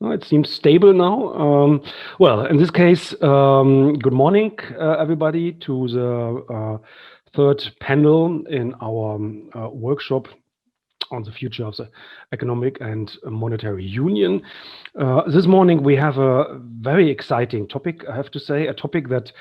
It seems stable now. Well, in this case, good morning, everybody, to the third panel in our workshop on the future of the economic and monetary union. This morning, we have a very exciting topic, I have to say, a topic that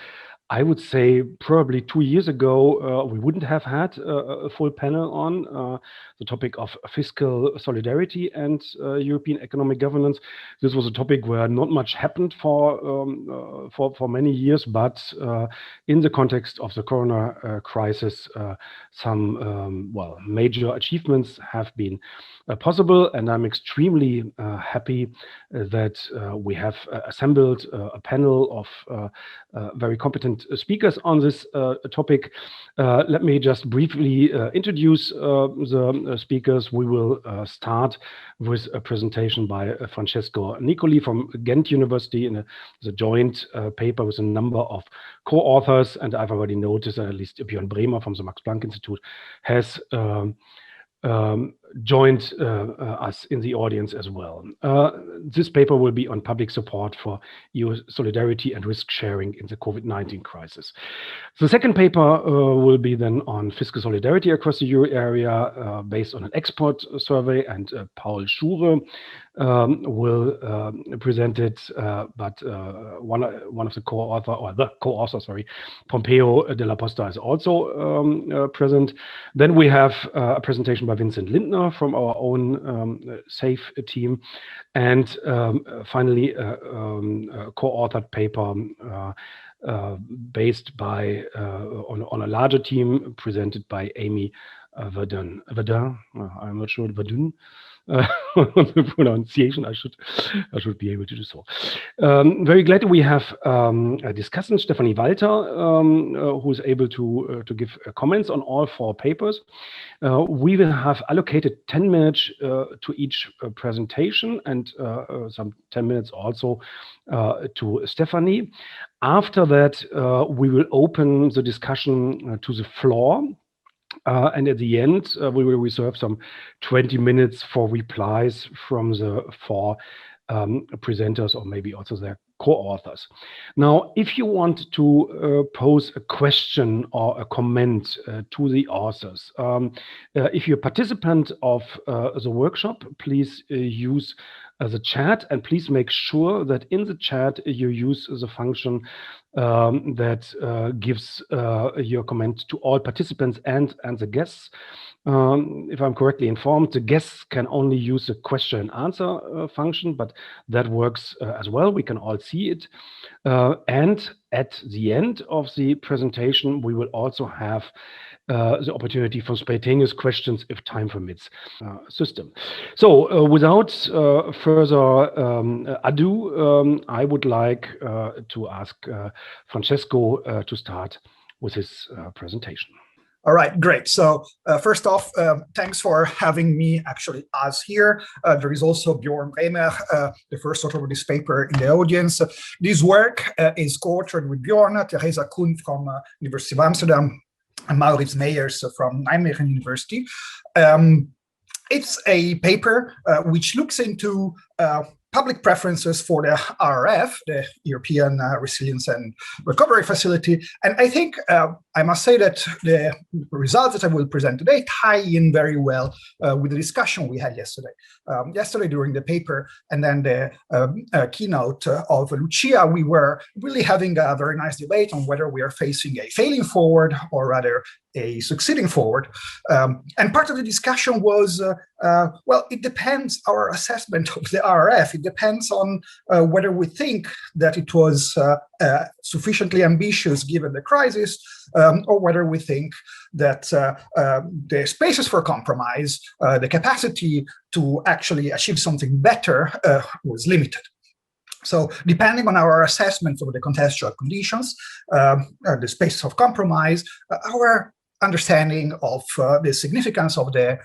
I would say probably 2 years ago, we wouldn't have had a full panel on the topic of fiscal solidarity and European economic governance. This was a topic where not much happened for many years, but in the context of the corona crisis, some major achievements have been possible, and I'm extremely happy that we have assembled a panel of very competent speakers on this topic. Let me just briefly introduce the speakers. We will start with a presentation by Francesco Nicoli from Ghent University in the joint paper with a number of co-authors, and I've already noticed that at least Björn Bremer from the Max Planck Institute has joined us in the audience as well. This paper will be on public support for EU solidarity and risk sharing in the COVID-19 crisis. The second paper will be then on fiscal solidarity across the euro area based on an expert survey, and Paul Schure will present it, but one of the co-author, or the co-author, sorry, Pompeo, Della Posta is also present. Then we have a presentation by Vincent Lindner from our own SAFE team, and finally a co-authored paper based by on a larger team presented by Amy Verdun. I'm not sure Verdun. The pronunciation, I should be able to do so. Very glad we have a discussant, Stefanie Walter, who is able to give comments on all 4 papers. We will have allocated 10 minutes to each presentation, and some 10 minutes also to Stefanie. After that, we will open the discussion to the floor. And at the end, we will reserve some 20 minutes for replies from the 4 presenters, or maybe also their co-authors. Now, if you want to pose a question or a comment to the authors, if you're a participant of the workshop, please use the chat, and please make sure that in the chat you use the function that gives your comment to all participants and the guests. If I'm correctly informed, the guests can only use the question and answer function, but that works as well. We can all see it. And at the end of the presentation, we will also have the opportunity for spontaneous questions if time permits system. So without further ado, I would like to ask Francesco to start with his presentation. All right, great. So first off, thanks for having me, actually, us here. There is also Björn Bremer, the first author of this paper, in the audience. This work is co-authored with Björn, Theresa Kuhn from University of Amsterdam, and Maurits Meijers from Nijmegen University. It's a paper which looks into public preferences for the RRF, the European Resilience and Recovery Facility. And I think I must say that the results that I will present today tie in very well with the discussion we had yesterday. Yesterday during the paper, and then the keynote of Lucia, we were really having a very nice debate on whether we are facing a failing forward or rather a succeeding forward. And part of the discussion was, well, it depends, our assessment of the RRF, it depends on whether we think that it was sufficiently ambitious given the crisis, or whether we think that the spaces for compromise, the capacity to actually achieve something better was limited. So depending on our assessment of the contextual conditions, the spaces of compromise, our understanding of the significance of the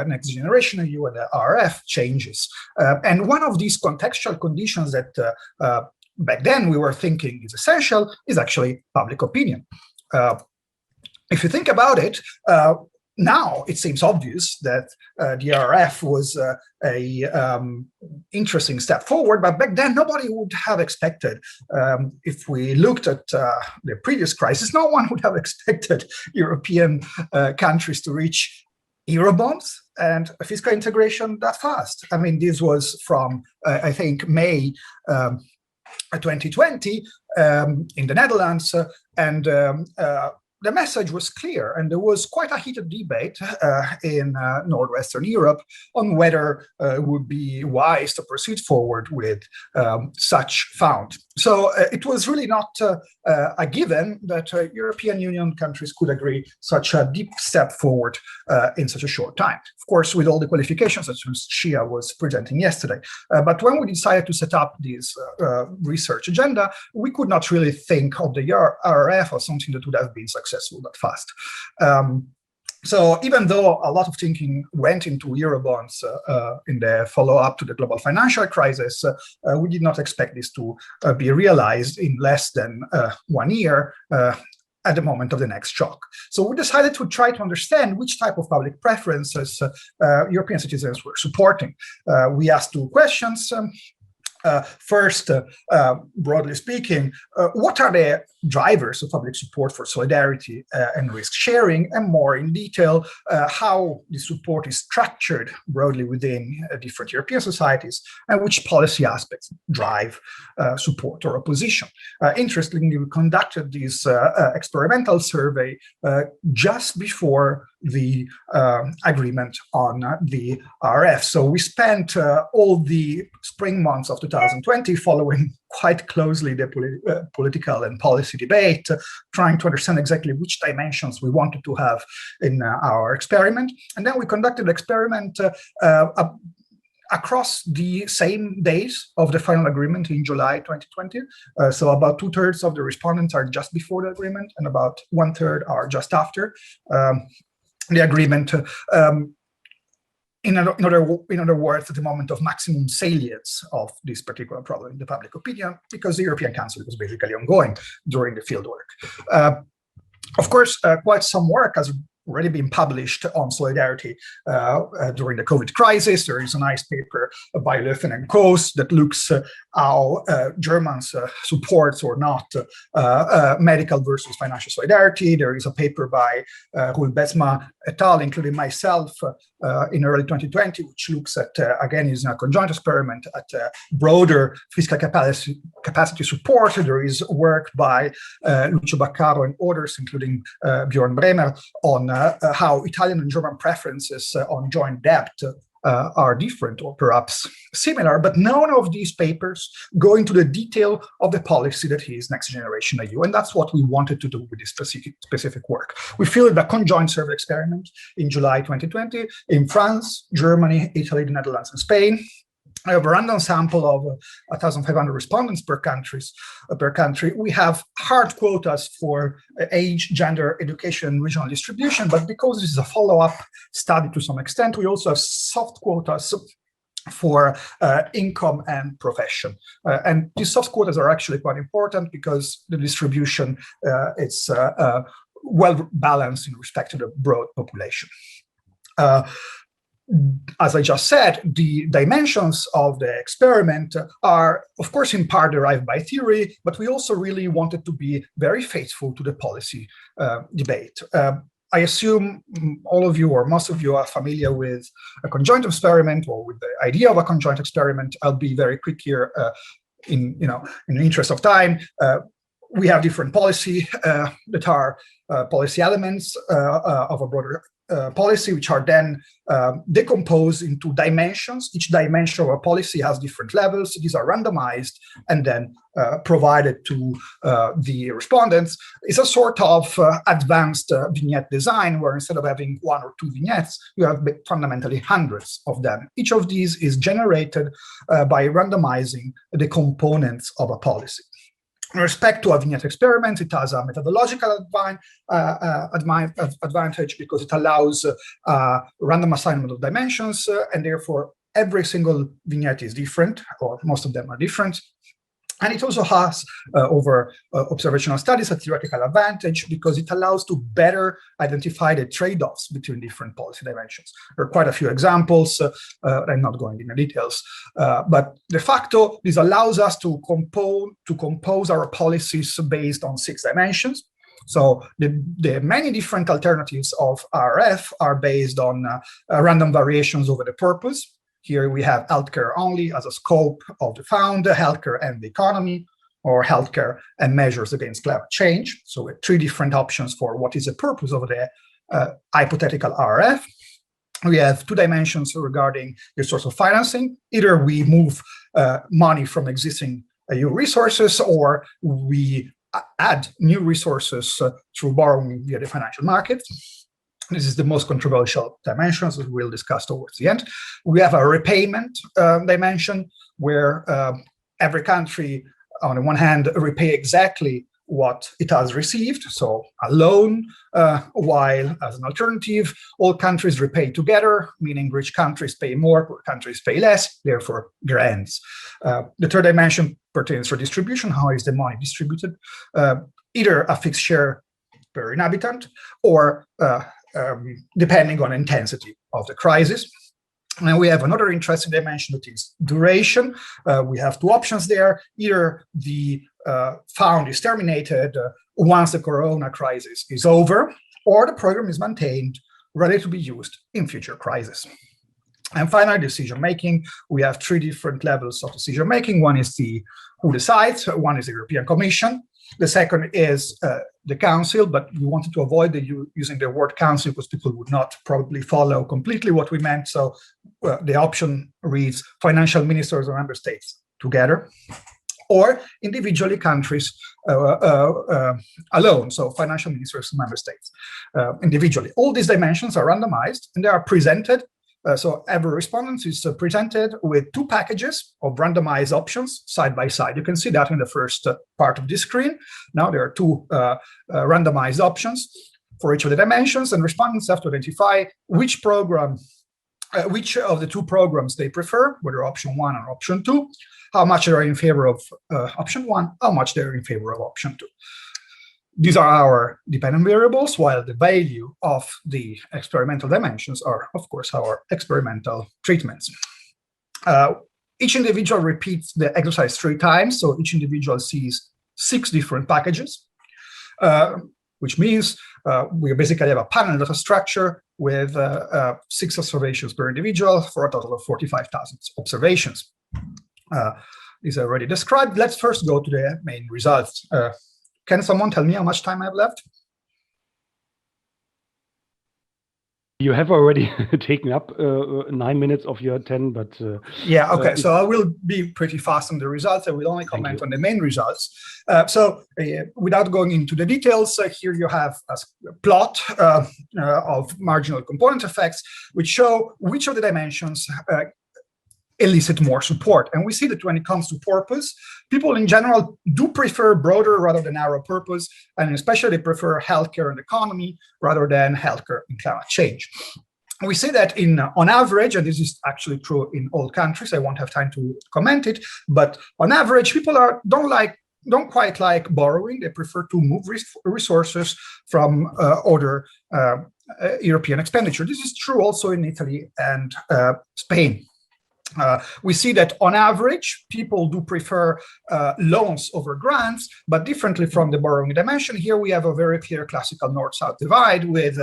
next generation EU and the RRF changes. And one of these contextual conditions that back then we were thinking is essential is actually public opinion. If you think about it, Now it seems obvious that the RF was a interesting step forward, but back then nobody would have expected. If we looked at the previous crisis, no one would have expected European countries to reach Eurobonds and fiscal integration that fast. I mean, this was from, I think, May 2020 in the Netherlands, and the message was clear, and there was quite a heated debate in Northwestern Europe on whether it would be wise to proceed forward with such fund. So it was really not a given that European Union countries could agree such a deep step forward in such a short time. Of course, with all the qualifications that Shia was presenting yesterday. But when we decided to set up this research agenda, we could not really think of the RRF as something that would have been successful that fast. So even though a lot of thinking went into Eurobonds in the follow-up to the global financial crisis, we did not expect this to be realized in less than 1 year at the moment of the next shock. So we decided to try to understand which type of public preferences European citizens were supporting. We asked 2 questions. First, broadly speaking, what are the drivers of public support for solidarity and risk sharing, and more in detail, how the support is structured broadly within different European societies, and which policy aspects drive support or opposition. Interestingly, we conducted this experimental survey just before the agreement on the RF. So we spent all the spring months of 2020 following quite closely the political and policy debate, trying to understand exactly which dimensions we wanted to have in our experiment. And then we conducted the experiment across the same days of the final agreement in July 2020. So about 2/3 of the respondents are just before the agreement, and about 1/3 are just after the agreement. In other words, at the moment of maximum salience of this particular problem in the public opinion, because the European Council was basically ongoing during the fieldwork. Of course, quite some work has already been published on solidarity during the COVID crisis. There is a nice paper by Löwen and Coase that looks how Germans supports or not medical versus financial solidarity. There is a paper by Roel Besma et al., including myself, in early 2020, which looks at, again, using a conjoint experiment at broader fiscal capacity support. There is work by Lucio Baccaro and others, including Björn Bremer, on how Italian and German preferences on joint debt are different or perhaps similar, but none of these papers go into the detail of the policy that is Next Generation EU, and that's what we wanted to do with this specific work. We fielded a conjoint survey experiment in July 2020 in France, Germany, Italy, the Netherlands, and Spain. I have a random sample of 1,500 respondents per country. We have hard quotas for age, gender, education, and regional distribution, but because this is a follow-up study to some extent, we also have soft quotas for income and profession. And these soft quotas are actually quite important because the distribution is well balanced in respect to the broad population. As I just said, the dimensions of the experiment are, of course, in part derived by theory, but we also really wanted to be very faithful to the policy debate. I assume all of you or most of you are familiar with a conjoint experiment or with the idea of a conjoint experiment. I'll be very quick here in the interest of time. We have different policy that are policy elements of a broader policy, which are then decomposed into dimensions. Each dimension of a policy has different levels. These are randomized and then provided to the respondents. It's a sort of advanced vignette design where instead of having 1 or 2 vignettes, you have fundamentally hundreds of them. Each of these is generated by randomizing the components of a policy. In respect to a vignette experiment, it has a methodological advantage because it allows random assignment of dimensions, and therefore every single vignette is different, or most of them are different. And it also has, over observational studies, a theoretical advantage because it allows to better identify the trade-offs between different policy dimensions. There are quite a few examples. I'm not going into details, but de facto, this allows us to compose our policies based on 6 dimensions. So the many different alternatives of RF are based on random variations over the purpose. Here we have healthcare only as a scope of the fund, healthcare and the economy, or healthcare and measures against climate change. So we have 3 different options for what is the purpose of the hypothetical RF. We have 2 dimensions regarding the source of financing. Either we move money from existing EU resources, or we add new resources through borrowing via the financial markets. This is the most controversial dimension, as we'll discuss towards the end. We have a repayment dimension, where every country, on the one hand, repay exactly what it has received, so a loan, while as an alternative, all countries repay together, meaning rich countries pay more, poor countries pay less, therefore grants. The third dimension pertains to distribution. How is the money distributed? Either a fixed share per inhabitant, or depending on intensity of the crisis. And we have another interesting dimension, that is duration. We have 2 options there. Either the fund is terminated once the corona crisis is over, or the program is maintained, ready to be used in future crises. And finally, decision-making. We have 3 different levels of decision-making. One is who decides, one is the European Commission. The second is the Council, but we wanted to avoid using the word Council because people would not probably follow completely what we meant. So the option reads financial ministers or member states together, or individually countries alone, so financial ministers and member states individually. All these dimensions are randomized, and they are presented. So every respondent is presented with 2 packages of randomized options side by side. You can see that in the first part of this screen. Now there are 2 randomized options for each of the dimensions, and respondents have to identify which program, which of the 2 programs they prefer, whether option 1 or option 2, how much they are in favor of option 1, how much they are in favor of option 2. These are our dependent variables, while the value of the experimental dimensions are, of course, our experimental treatments. Each individual repeats the exercise 3 times, so each individual sees 6 different packages, which means we basically have a panel data structure with 6 observations per individual for a total of 45,000 observations. These are already described. Let's first go to the main results. Can someone tell me how much time I have left? You have already taken up 9 minutes of your 10, but... yeah, okay, so I will be pretty fast on the results. I will only comment on the main results. Without going into the details, here you have a plot of marginal component effects, which show which of the dimensions elicit more support. And we see that when it comes to purpose, people in general do prefer broader rather than narrow purpose, and especially prefer healthcare and economy rather than healthcare and climate change. And we see that on average, and this is actually true in all countries, I won't have time to comment it, but on average, people don't quite like borrowing. They prefer to move resources from other European expenditure. This is true also in Italy and Spain. We see that on average, people do prefer loans over grants, but differently from the borrowing dimension. Here we have a very clear classical north-south divide with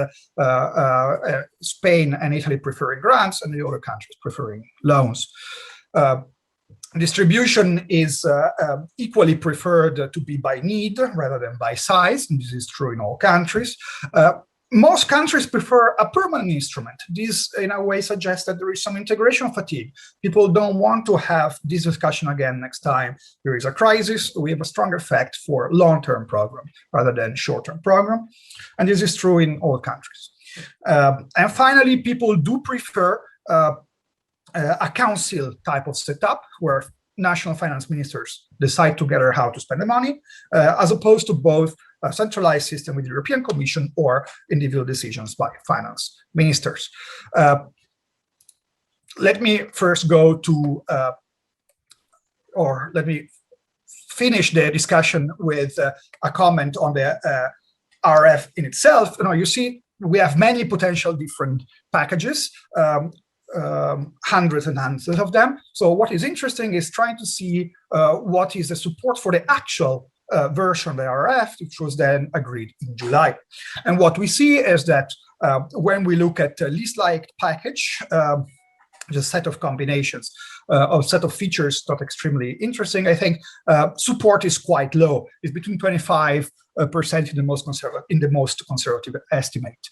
Spain and Italy preferring grants and the other countries preferring loans. Distribution is equally preferred to be by need rather than by size, and this is true in all countries. Most countries prefer a permanent instrument. This, in a way, suggests that there is some integration fatigue. People don't want to have this discussion again next time there is a crisis. We have a strong effect for long-term program rather than short-term program. And this is true in all countries. And finally, people do prefer a council type of setup where national finance ministers decide together how to spend the money, as opposed to both a centralized system with the European Commission or individual decisions by finance ministers. Let me first go to, or let me finish the discussion with a comment on the RF in itself. You see, we have many potential different packages, hundreds and hundreds of them. So what is interesting is trying to see what is the support for the actual version of the RF, which was then agreed in July. And what we see is that when we look at the least liked package, the set of combinations of set of features not extremely interesting, I think support is quite low. It's between 25% in the most conservative estimate.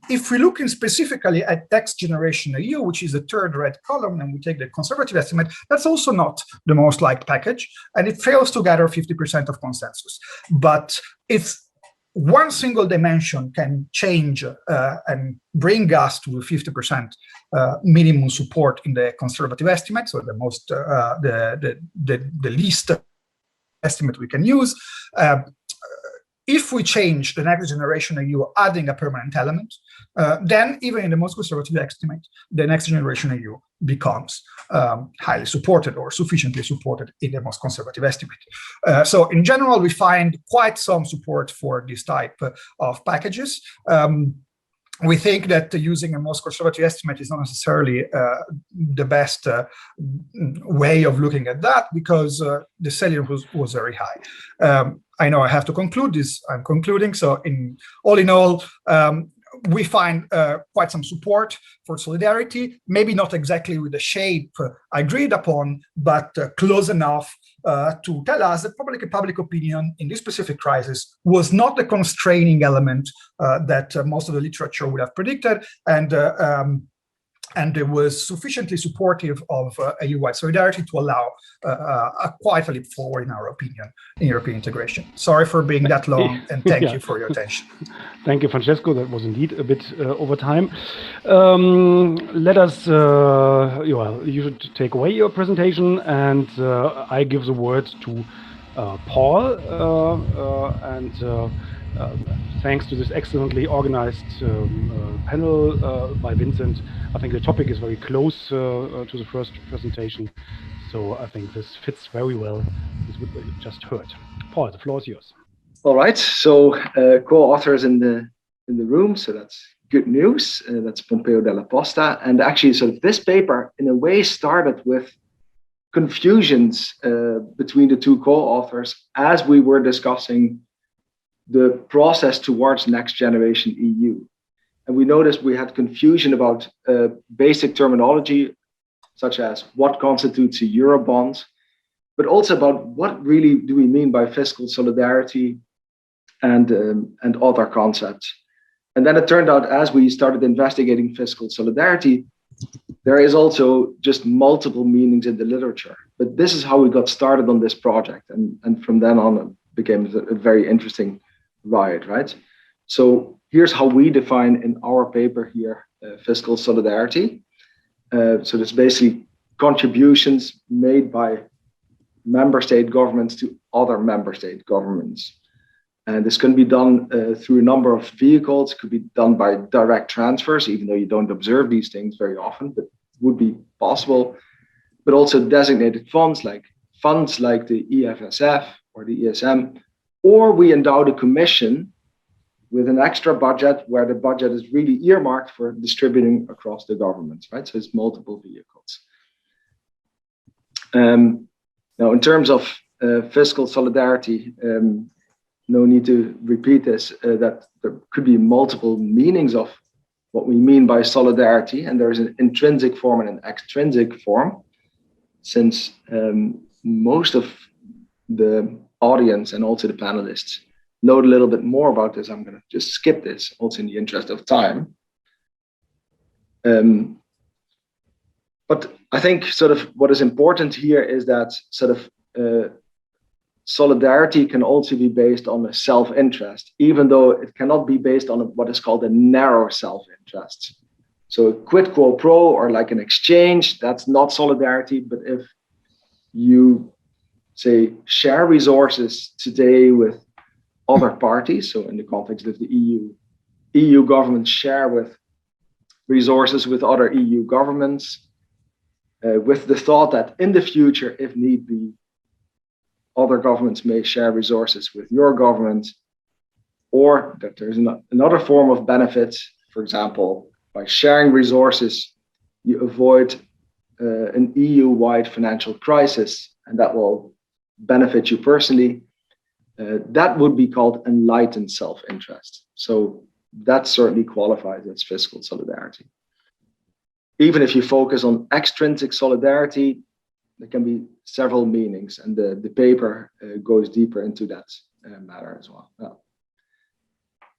If we look specifically at next generation EU, which is the third red column, and we take the conservative estimate, that's also not the most liked package, and it fails to gather 50% of consensus. But it's one single dimension can change and bring us to 50% minimum support in the conservative estimate, so the most the least estimate we can use. If we change the next generation EU adding a permanent element, then even in the most conservative estimate, the next generation EU becomes highly supported or sufficiently supported in the most conservative estimate. So in general, we find quite some support for this type of packages. We think that using a most conservative estimate is not necessarily the best way of looking at that, because the salience was very high. I know I have to conclude this. I'm concluding. So all in all, we find quite some support for solidarity, maybe not exactly with the shape agreed upon, but close enough to tell us that public opinion in this specific crisis was not the constraining element that most of the literature would have predicted, and it was sufficiently supportive of EU-wide solidarity to allow quite a leap forward, in our opinion, in European integration. Sorry for being that long, and thank you for your attention. Thank you, Francesco. That was indeed a bit over time. Let us, you should take away your presentation, and I give the word to Paul. Thanks to this excellently organized panel by Vincent, I think the topic is very close to the first presentation. So I think this fits very well with what we just heard. Paul, the floor is yours. All right. So co-authors in the room. So that's good news. That's Pompeo, Della, Posta. And actually, so this paper in a way started with confusions between the two co-authors as we were discussing the process towards next generation EU. And we noticed we had confusion about basic terminology, such as what constitutes a Eurobond, but also about what really do we mean by fiscal solidarity and other concepts. And then it turned out, as we started investigating fiscal solidarity, there is also just multiple meanings in the literature. But this is how we got started on this project. And from then on, it became a very interesting ride, right? So here's how we define in our paper here fiscal solidarity. So there's basically contributions made by member state governments to other member state governments. And this can be done through a number of vehicles. It could be done by direct transfers, even though you don't observe these things very often, but would be possible. But also designated funds like the EFSF or the ESM, or we endow the Commission with an extra budget where the budget is really earmarked for distributing across the government, right? So it's multiple vehicles. Now, in terms of fiscal solidarity, no need to repeat this, that there could be multiple meanings of what we mean by solidarity, and there's an intrinsic form and an extrinsic form. Since most of the audience and also the panelists know a little bit more about this, I'm going to just skip this, also in the interest of time. But I think sort of what is important here is that sort of solidarity can also be based on a self-interest, even though it cannot be based on what is called a narrow self-interest. So a quid pro quo, or like an exchange, that's not solidarity. But if you say share resources today with other parties, so in the context of the EU governments share with resources with other EU governments, with the thought that in the future, if need be, other governments may share resources with your government, or that there's another form of benefit. For example, by sharing resources, you avoid an EU-wide financial crisis, and that will benefit you personally. That would be called enlightened self-interest. So that certainly qualifies as fiscal solidarity. Even if you focus on extrinsic solidarity, there can be several meanings, and the paper goes deeper into that matter as well.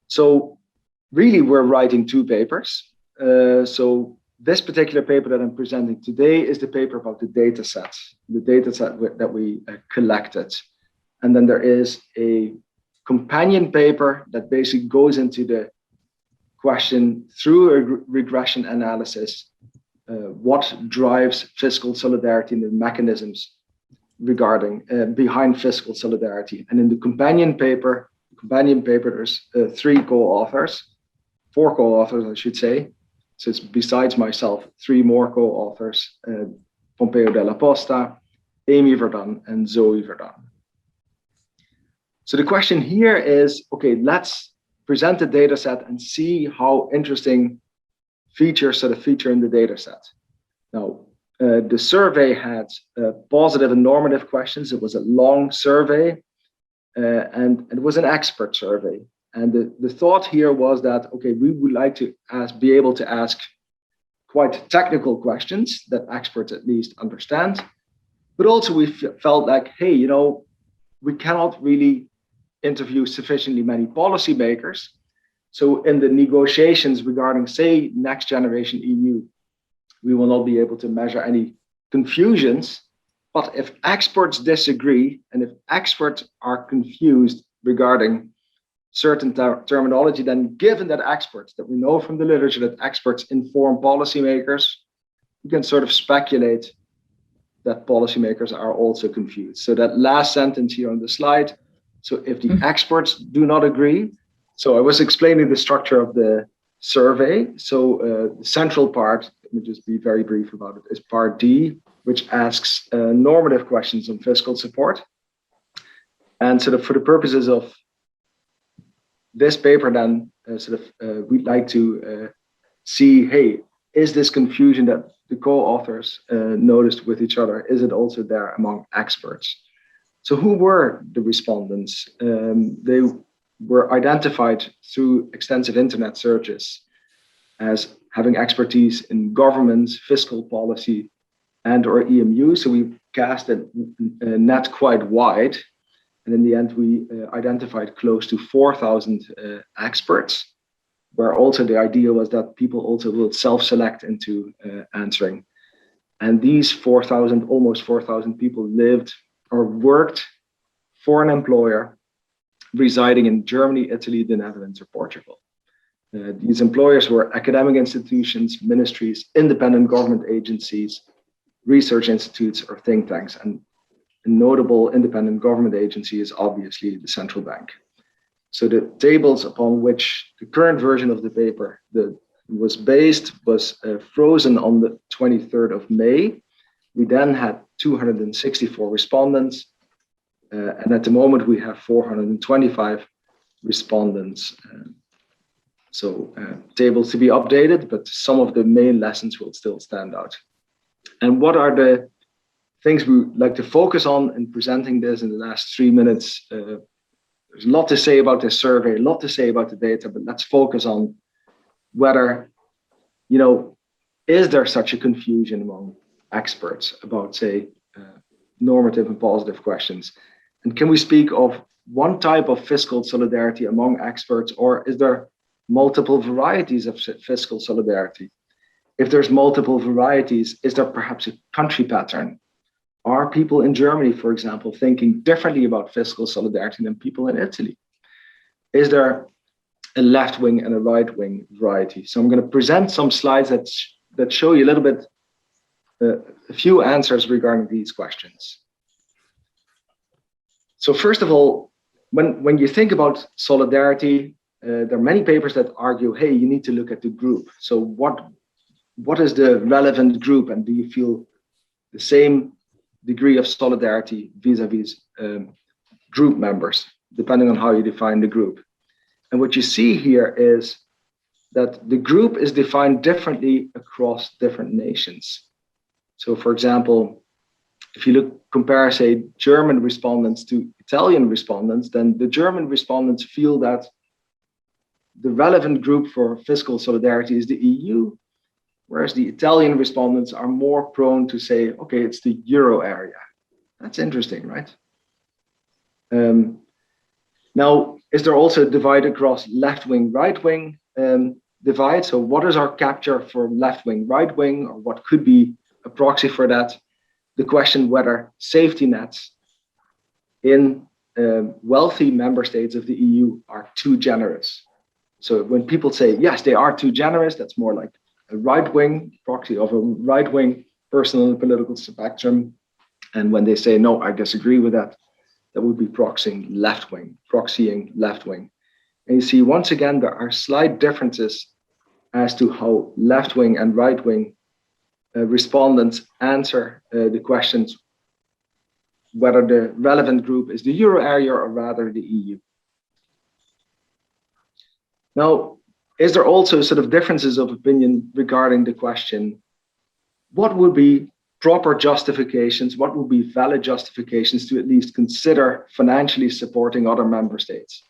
So really, we're writing two papers. So this particular paper that I'm presenting today is the paper about the data set that we collected. And then there is a companion paper that basically goes into the question through a regression analysis, what drives fiscal solidarity and the mechanisms regarding behind fiscal solidarity. And in the companion paper, there's four co-authors, I should say. So it's besides myself, three more co-authors, Pompeo Della Posta, Amy Verdun, and Zoe Verdun. So the question here is, okay, let's present the data set and see how interesting features sort of feature in the data set. Now, the survey had positive and normative questions. It was a long survey, and it was an expert survey. And the thought here was that, okay, we would like to be able to ask quite technical questions that experts at least understand. But also we felt like, hey, you know, we cannot really interview sufficiently many policymakers. So in the negotiations regarding, say, next generation EMU, we will not be able to measure any confusions. But if experts disagree, and if experts are confused regarding certain terminology, then given that experts, that we know from the literature that experts inform policymakers, we can sort of speculate that policymakers are also confused. So that last sentence here on the slide, so if the experts do not agree, so I was explaining the structure of the survey. So the central part, let me just be very brief about it, is part D, which asks normative questions on fiscal support. And sort of for the purposes of this paper, then we'd like to see, hey, is this confusion that the co-authors noticed with each other, is it also there among experts? So who were the respondents? They were identified through extensive internet searches as having expertise in governance, fiscal policy, and or EMU. So we cast a net quite wide. And in the end, we identified close to 4,000 experts, where also the idea was that people also will self-select into answering. And these almost 4,000 people lived or worked for an employer residing in Germany, Italy, the Netherlands, or Portugal. These employers were academic institutions, ministries, independent government agencies, research institutes, or think tanks. And a notable independent government agency is obviously the central bank. So the tables upon which the current version of the paper was based was frozen on the 23rd of May. We then had 264 respondents. And at the moment, we have 425 respondents. So tables to be updated, but some of the main lessons will still stand out. And what are the things we would like to focus on in presenting this in the last 3 minutes? There's a lot to say about this survey, a lot to say about the data, but let's focus on whether, you know, is there such a confusion among experts about, say, normative and positive questions? And can we speak of one type of fiscal solidarity among experts, or is there multiple varieties of fiscal solidarity? If there's multiple varieties, is there perhaps a country pattern? Are people in Germany, for example, thinking differently about fiscal solidarity than people in Italy? Is there a left-wing and a right-wing variety? So I'm going to present some slides that show you a little bit, a few answers regarding these questions. So first of all, when you think about solidarity, there are many papers that argue, hey, you need to look at the group. So what is the relevant group, and do you feel the same degree of solidarity vis-a-vis group members, depending on how you define the group. And what you see here is that the group is defined differently across different nations. So for example, if you compare, say, German respondents to Italian respondents, then the German respondents feel that the relevant group for fiscal solidarity is the EU, whereas the Italian respondents are more prone to say, okay, it's the euro area. That's interesting, right? Now, is there also a divide across left-wing, right-wing divide? So what is our capture for left-wing, right-wing, or what could be a proxy for that? The question whether safety nets in wealthy member states of the EU are too generous. So when people say, yes, they are too generous, that's more like a right-wing proxy of a right-wing personal and political spectrum. And when they say, no, I disagree with that, that would be proxying left-wing. And you see, once again, there are slight differences as to how left-wing and right-wing respondents answer the questions, whether the relevant group is the euro area or rather the EU. Now, is there also sort of differences of opinion regarding the question, what would be proper justifications, what would be valid justifications to at least consider financially supporting other member states?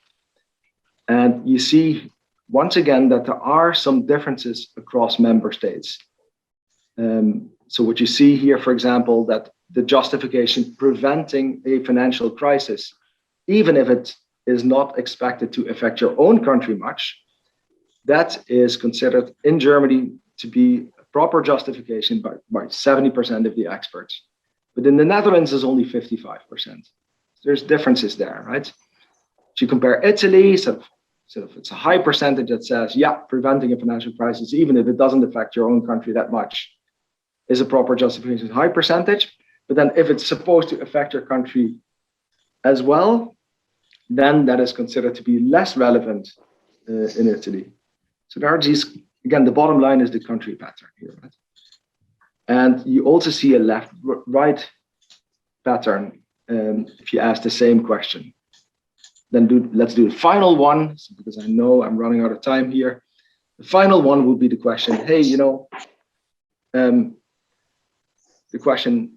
And you see, once again, that there are some differences across member states. So what you see here, for example, that the justification preventing a financial crisis, even if it is not expected to affect your own country much, that is considered in Germany to be a proper justification by 70% of the experts. But in the Netherlands, it's only 55%. There's differences there, right? If you compare Italy, so it's a high percentage that says, yeah, preventing a financial crisis, even if it doesn't affect your own country that much, is a proper justification, high percentage. But then if it's supposed to affect your country as well, then that is considered to be less relevant in Italy. So there are these, again, the bottom line is the country pattern here, right? And you also see a left-right pattern if you ask the same question. Then let's do the final one, because I know I'm running out of time here. The final one would be the question, hey, the question,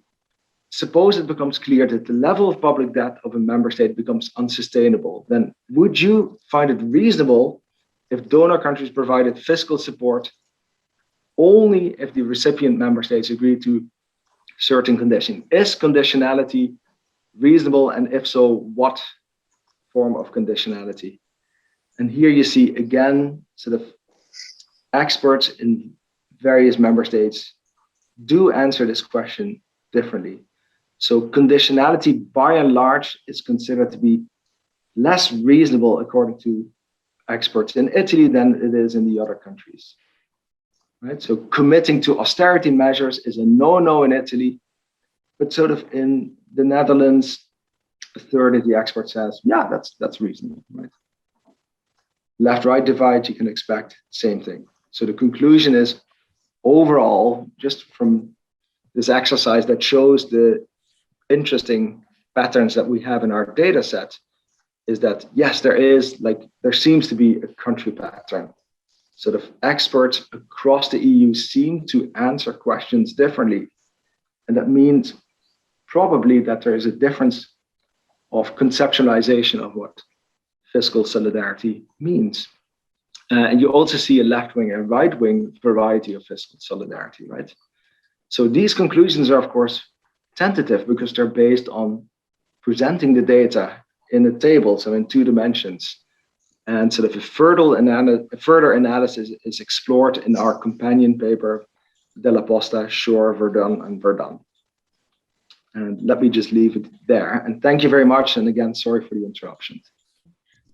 suppose it becomes clear that the level of public debt of a member state becomes unsustainable, then would you find it reasonable if donor countries provided fiscal support only if the recipient member states agree to certain conditions? Is conditionality reasonable? And if so, what form of conditionality? And here you see, again, sort of experts in various member states do answer this question differently. So conditionality, by and large, is considered to be less reasonable according to experts in Italy than it is in the other countries. Right? So committing to austerity measures is a no-no in Italy, but sort of in the Netherlands, a third of the expert says, yeah, that's reasonable. Right? Left-right divide, you can expect same thing. So the conclusion is, overall, just from this exercise that shows the interesting patterns that we have in our data set, is that yes, there seems to be a country pattern. Sort of experts across the EU seem to answer questions differently. And that means probably that there is a difference of conceptualization of what fiscal solidarity means. And you also see a left-wing and right-wing variety of fiscal solidarity, right? So these conclusions are, of course, tentative because they're based on presenting the data in a table, so in 2 dimensions. And sort of a further analysis is explored in our companion paper, Della, Posta, Schure, and Verdun. And let me just leave it there. And thank you very much. And again, sorry for the interruption.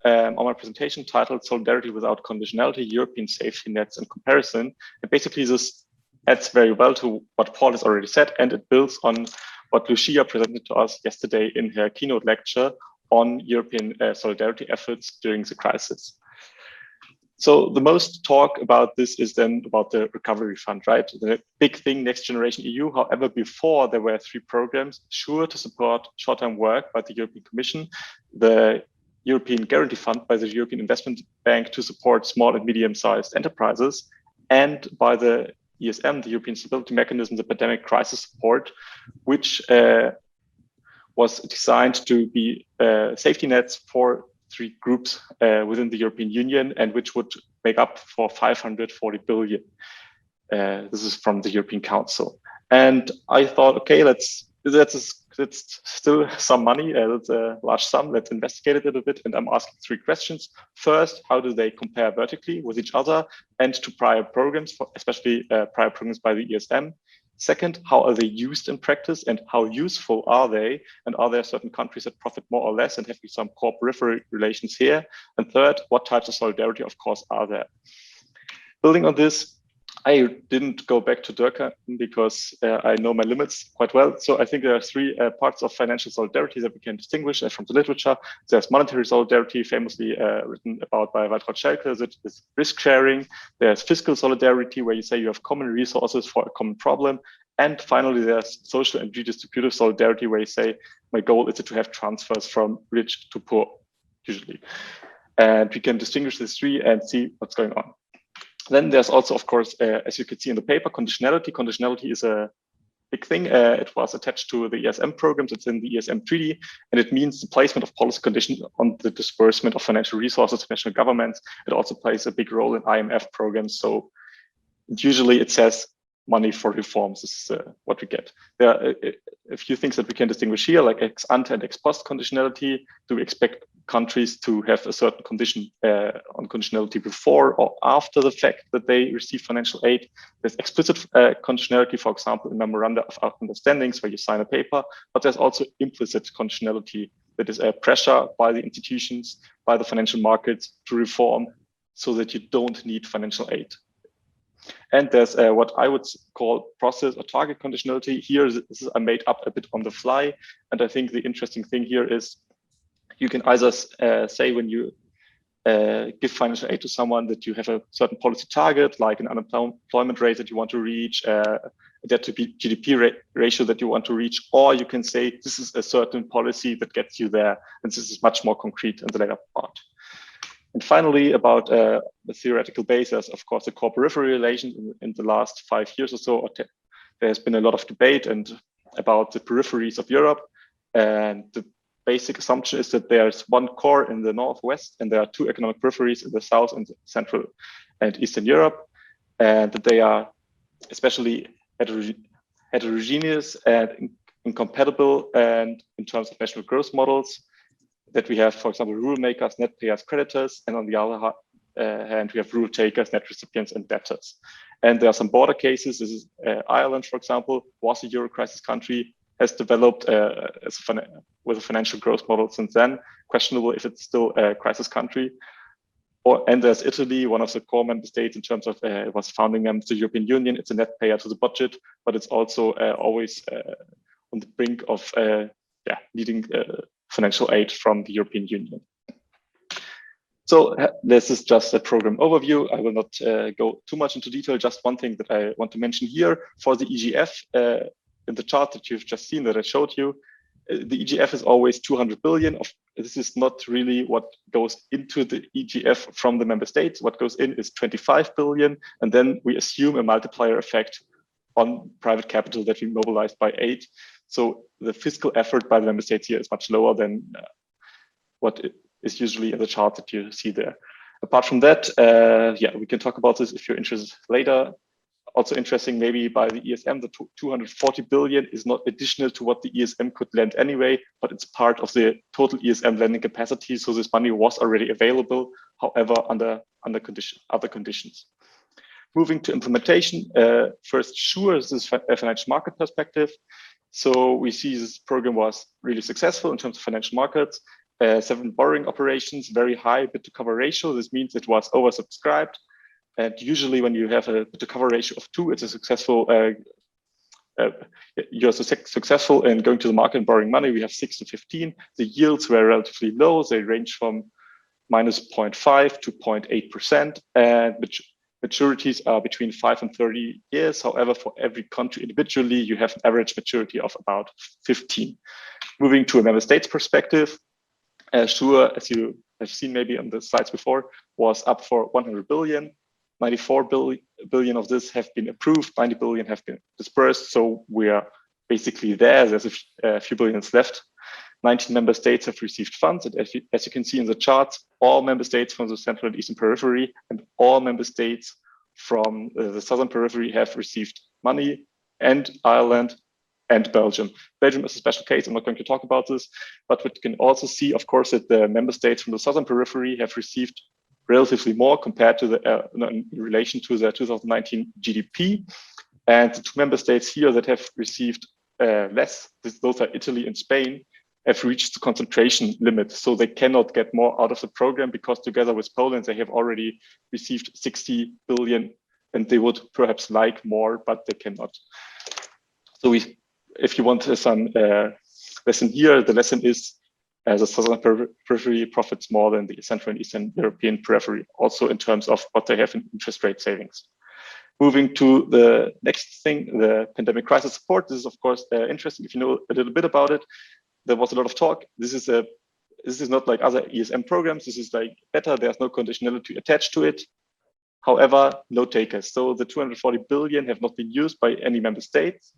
On my presentation titled Solidarity Without Conditionality, European Safety Nets in Comparison. And basically this adds very well to what Paul has already said, and it builds on what Lucia presented to us yesterday in her keynote lecture on European solidarity efforts during the crisis. So the most talk about this is then about the recovery fund, right? The big thing, Next Generation EU. However, before there were 3 programs: Schure to support short-term work by the European Commission, the European Guarantee Fund by the European Investment Bank to support small and medium-sized enterprises, and by the ESM, the European Stability Mechanism, the Pandemic Crisis Support, which was designed to be safety nets for 3 groups within the European Union, and which would make up for 540 billion. This is from the European Council. And I thought, okay, that's still some money. That's a large sum. Let's investigate it a little bit. And I'm asking 3 questions. First, how do they compare vertically with each other and to prior programs, especially prior programs by the ESM? Second, how are they used in practice and how useful are they? And are there certain countries that profit more or less and have some core periphery relations here? And third, what types of solidarity, of course, are there? Building on this, I didn't go back to Nölke because I know my limits quite well. So I think there are 3 parts of financial solidarity that we can distinguish from the literature. There's monetary solidarity, famously written about by Schelke, that is risk sharing. There's fiscal solidarity, where you say you have common resources for a common problem. And finally, there's social and redistributive solidarity, where you say, my goal is to have transfers from rich to poor, usually. And we can distinguish these 3 and see what's going on. Then there's also, of course, as you could see in the paper, conditionality. Conditionality is a big thing. It was attached to the ESM programs. It's in the ESM treaty, and it means the placement of policy conditions on the disbursement of financial resources to national governments. It also plays a big role in IMF programs. So usually it says money for reforms is what we get. There are a few things that we can distinguish here, like ex ante and ex post conditionality. Do we expect countries to have a certain condition on conditionality before or after the fact that they receive financial aid? There's explicit conditionality, for example, in memoranda of understandings where you sign a paper, but there's also implicit conditionality, that is a pressure by the institutions, by the financial markets to reform so that you don't need financial aid. And there's what I would call process or target conditionality. Here, this is made up a bit on the fly. And I think the interesting thing here is you can either say when you give financial aid to someone that you have a certain policy target, like an unemployment rate that you want to reach, a debt to GDP ratio that you want to reach, or you can say this is a certain policy that gets you there. And this is much more concrete in the later part. And finally, about the theoretical basis, of course, the core periphery relations in the last 5 years or so, there has been a lot of debate about the peripheries of Europe. And the basic assumption is that there's one core in the northwest, and there are 2 economic peripheries in the south and central and eastern Europe, and that they are especially heterogeneous and incompatible, and in terms of national growth models, that we have, for example, rule makers, net payers, creditors, and on the other hand, we have rule takers, net recipients, and debtors. And there are some border cases. This is Ireland, for example, was a Euro crisis country, has developed with a financial growth model since then. Questionable if it's still a crisis country. And there's Italy, one of the core member states in terms of it was founding member of the European Union. It's a net payer to the budget, but it's also always on the brink of needing financial aid from the European Union. So this is just a program overview. I will not go too much into detail. Just one thing that I want to mention here for the EGF in the chart that you've just seen that I showed you. The EGF is always 200 billion. This is not really what goes into the EGF from the member states. What goes in is 25 billion. And then we assume a multiplier effect on private capital that we mobilized by 8. So the fiscal effort by the member states here is much lower than what is usually in the chart that you see there. Apart from that, we can talk about this if you're interested later. Also interesting, maybe by the ESM, the 240 billion is not additional to what the ESM could lend anyway, but it's part of the total ESM lending capacity. So this money was already available, however, under other conditions. Moving to implementation, first, Schure, this is a financial market perspective. So we see this program was really successful in terms of financial markets. 7 borrowing operations, very high bid to cover ratio. This means it was oversubscribed. And usually when you have a bid to cover ratio of 2, it's a successful, you're successful in going to the market and borrowing money. We have 6 to 15. The yields were relatively low. They range from minus 0.5 to 0.8%, and maturities are between 5 and 30 years. However, for every country individually, you have an average maturity of about 15. Moving to a member states perspective, Schure, as you have seen maybe on the slides before, was up for 100 billion. 94 billion of this have been approved, 90 billion have been dispersed. So we are basically there. There's a few billions left. 19 member states have received funds. And as you can see in the charts, all member states from the Central and Eastern Periphery and all member states from the Southern Periphery have received money, and Ireland and Belgium. Belgium is a special case. I'm not going to talk about this, but we can also see, of course, that the member states from the Southern Periphery have received relatively more compared to the in relation to the 2019 GDP. And the two member states here that have received less, those are Italy and Spain, have reached the concentration limit. So they cannot get more out of the program because together with Poland, they have already received 60 billion and they would perhaps like more, but they cannot. So if you want some lesson here, the lesson is the Southern Periphery profits more than the Central and Eastern European Periphery, also in terms of what they have in interest rate savings. Moving to the next thing, the pandemic crisis support. This is, of course, interesting if you know a little bit about it. There was a lot of talk. This is not like other ESM programs. This is like better. There's no conditionality attached to it. However, no takers. So the 240 billion have not been used by any member states.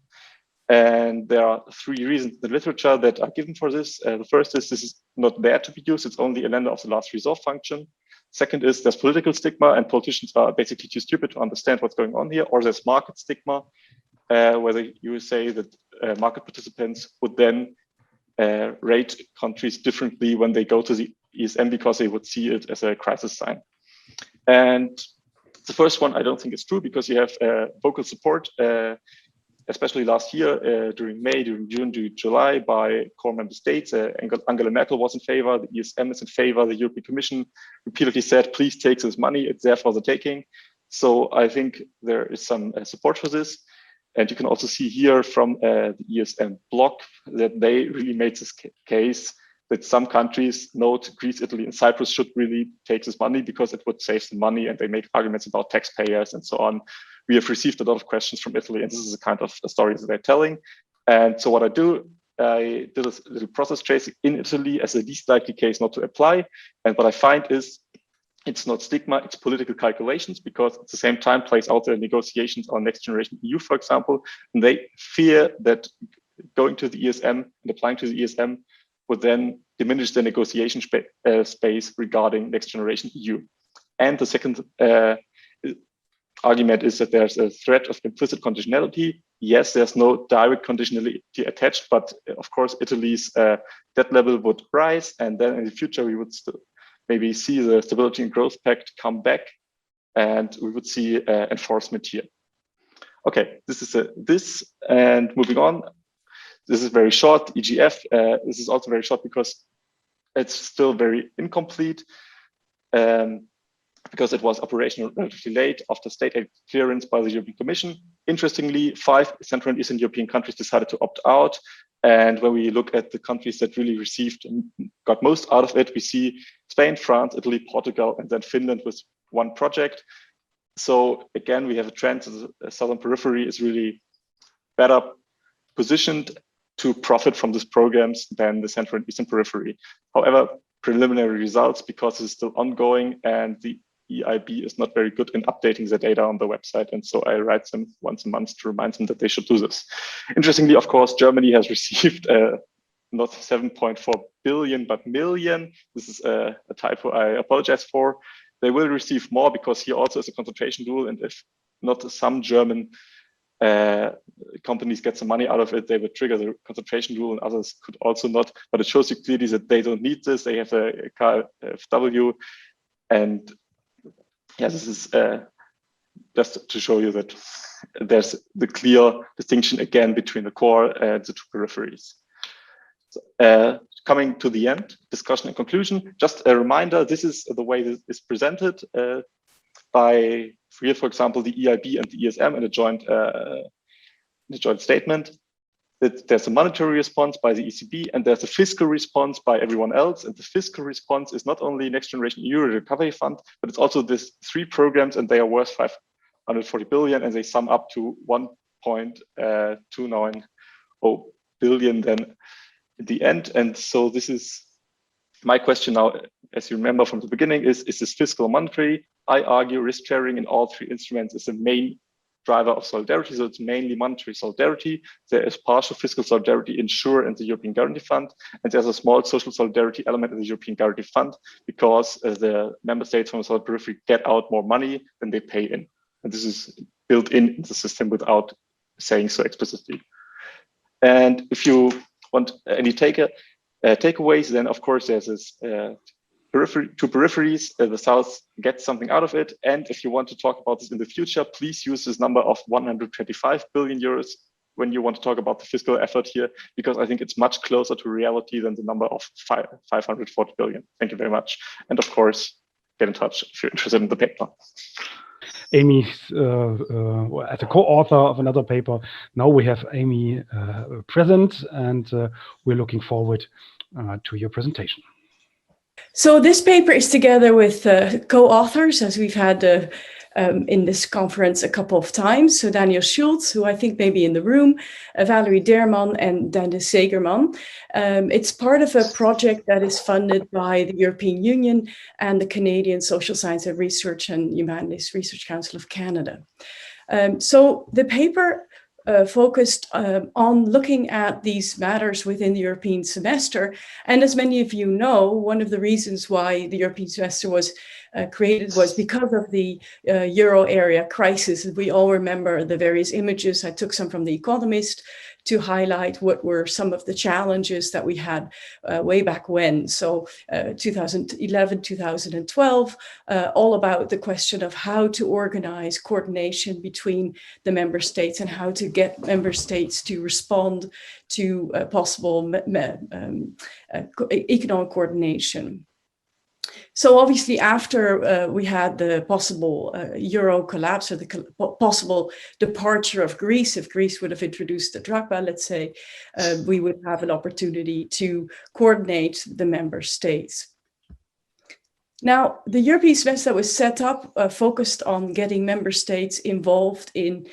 And there are three reasons in the literature that are given for this. The first is this is not there to be used. It's only a lender of the last resort function. Second is there's political stigma and politicians are basically too stupid to understand what's going on here. Or there's market stigma, where you say that market participants would then rate countries differently when they go to the ESM because they would see it as a crisis sign. And the first one, I don't think is true because you have vocal support, especially last year during May, during June, during July by core member states. Angela Merkel was in favor, the ESM is in favor, the European Commission repeatedly said, please take this money, it's there for the taking. So I think there is some support for this. And you can also see here from the ESM block that they really made this case that some countries, note Greece, Italy, and Cyprus, should really take this money because it would save some money, and they make arguments about taxpayers and so on. We have received a lot of questions from Italy, and this is the kind of stories that they're telling. And so what I did a little process tracing in Italy as a least likely case not to apply. And what I find is it's not stigma, it's political calculations, because at the same time plays out the negotiations on next generation EU, for example, and they fear that going to the ESM and applying to the ESM would then diminish the negotiation space regarding next generation EU. And the second argument is that there's a threat of implicit conditionality. Yes, there's no direct conditionality attached, but of course, Italy's debt level would rise, and then in the future, we would still maybe see the Stability and Growth Pact come back, and we would see enforcement here. Okay, this is this, and moving on. This is very short, EGF. This is also very short because it's still very incomplete because it was operational relatively late after state aid clearance by the European Commission. Interestingly, 5 Central and Eastern European countries decided to opt out. And when we look at the countries that really received and got most out of it, we see Spain, France, Italy, Portugal, and then Finland with one project. So again, we have a trend. The Southern Periphery is really better positioned to profit from these programs than the Central and Eastern Periphery. However, preliminary results, because it's still ongoing and the EIB is not very good in updating the data on the website. And so I write them once a month to remind them that they should do this. Interestingly, of course, Germany has received not 7.4 billion, but million. This is a typo I apologize for. They will receive more because here also is a concentration rule. And if not some German companies get some money out of it, they would trigger the concentration rule, and others could also not. But it shows you clearly that they don't need this. They have a KfW, and yeah, this is just to show you that there's the clear distinction again between the core and the two peripheries. So, coming to the end, discussion and conclusion. Just a reminder: this is the way this is presented by, here, for example, the EIB and the ESM in a joint statement. that there's a monetary response by the ECB and there's a fiscal response by everyone else. And the fiscal response is not only Next Generation EU Recovery Fund, but it's also these 3 programs, and they are worth 540 billion, and they sum up to 1.290 billion then at the end. And so this is my question now, as you remember from the beginning, is this fiscal monetary? I argue risk sharing in all 3 instruments is the main driver of solidarity. So it's mainly monetary solidarity. There is partial fiscal solidarity in Schure and the European Guarantee Fund. And there's a small social solidarity element in the European Guarantee Fund because the member states from the southern periphery get out more money than they pay in. And this is built in the system without saying so explicitly. And if you want any takeaways, then of course there's this two peripheries, the South gets something out of it. And if you want to talk about this in the future, please use this number of 125 billion euros when you want to talk about the fiscal effort here, because I think it's much closer to reality than the number of 540 billion. Thank you very much. And of course, get in touch if you're interested in the paper. Amy, as a co-author of another paper, now we have Amy present, and we're looking forward to your presentation. So this paper is together with co-authors, as we've had in this conference a couple of times. So Daniel Schultz, who I think may be in the room, Valerie Derman, and Dennis Segerman. It's part of a project that is funded by the European Union and the Canadian Social Science and Research and Humanities Research Council of Canada. So the paper focused on looking at these matters within the European semester. And as many of you know, one of the reasons why the European semester was created was because of the euro area crisis. We all remember the various images. I took some from The Economist to highlight what were some of the challenges that we had way back when. So 2011, 2012, all about the question of how to organize coordination between the member states and how to get member states to respond to possible economic coordination. So obviously after we had the possible euro collapse or the possible departure of Greece, if Greece would have introduced the drachma, let's say, we would have an opportunity to coordinate the member states. Now, the European semester that was set up focused on getting member states involved in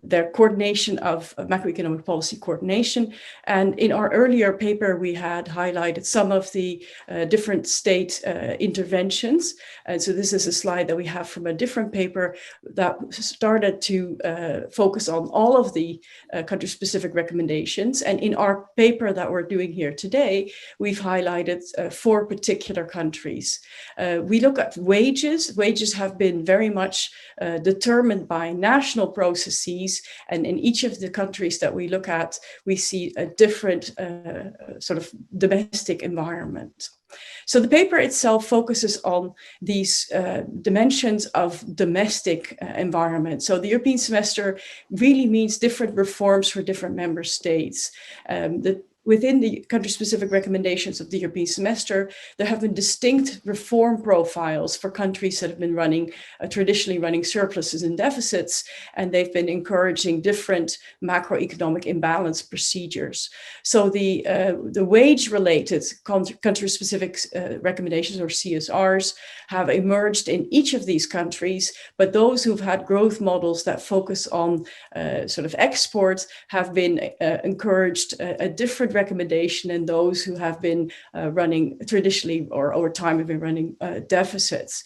their coordination of macroeconomic policy coordination. And in our earlier paper, we had highlighted some of the different state interventions. And so this is a slide that we have from a different paper that started to focus on all of the country-specific recommendations. And in our paper that we're doing here today, we've highlighted 4 particular countries. We look at wages. Wages have been very much determined by national processes. And in each of the countries that we look at, we see a different sort of domestic environment. So the paper itself focuses on these dimensions of domestic environment. So the European semester really means different reforms for different member states. Within the country-specific recommendations of the European semester, there have been distinct reform profiles for countries that have been running, traditionally running surpluses and deficits, and they've been encouraging different macroeconomic imbalance procedures. So the wage-related country-specific recommendations, or CSRs, have emerged in each of these countries, but those who've had growth models that focus on sort of exports have been encouraged a different recommendation and those who have been running traditionally or over time have been running deficits.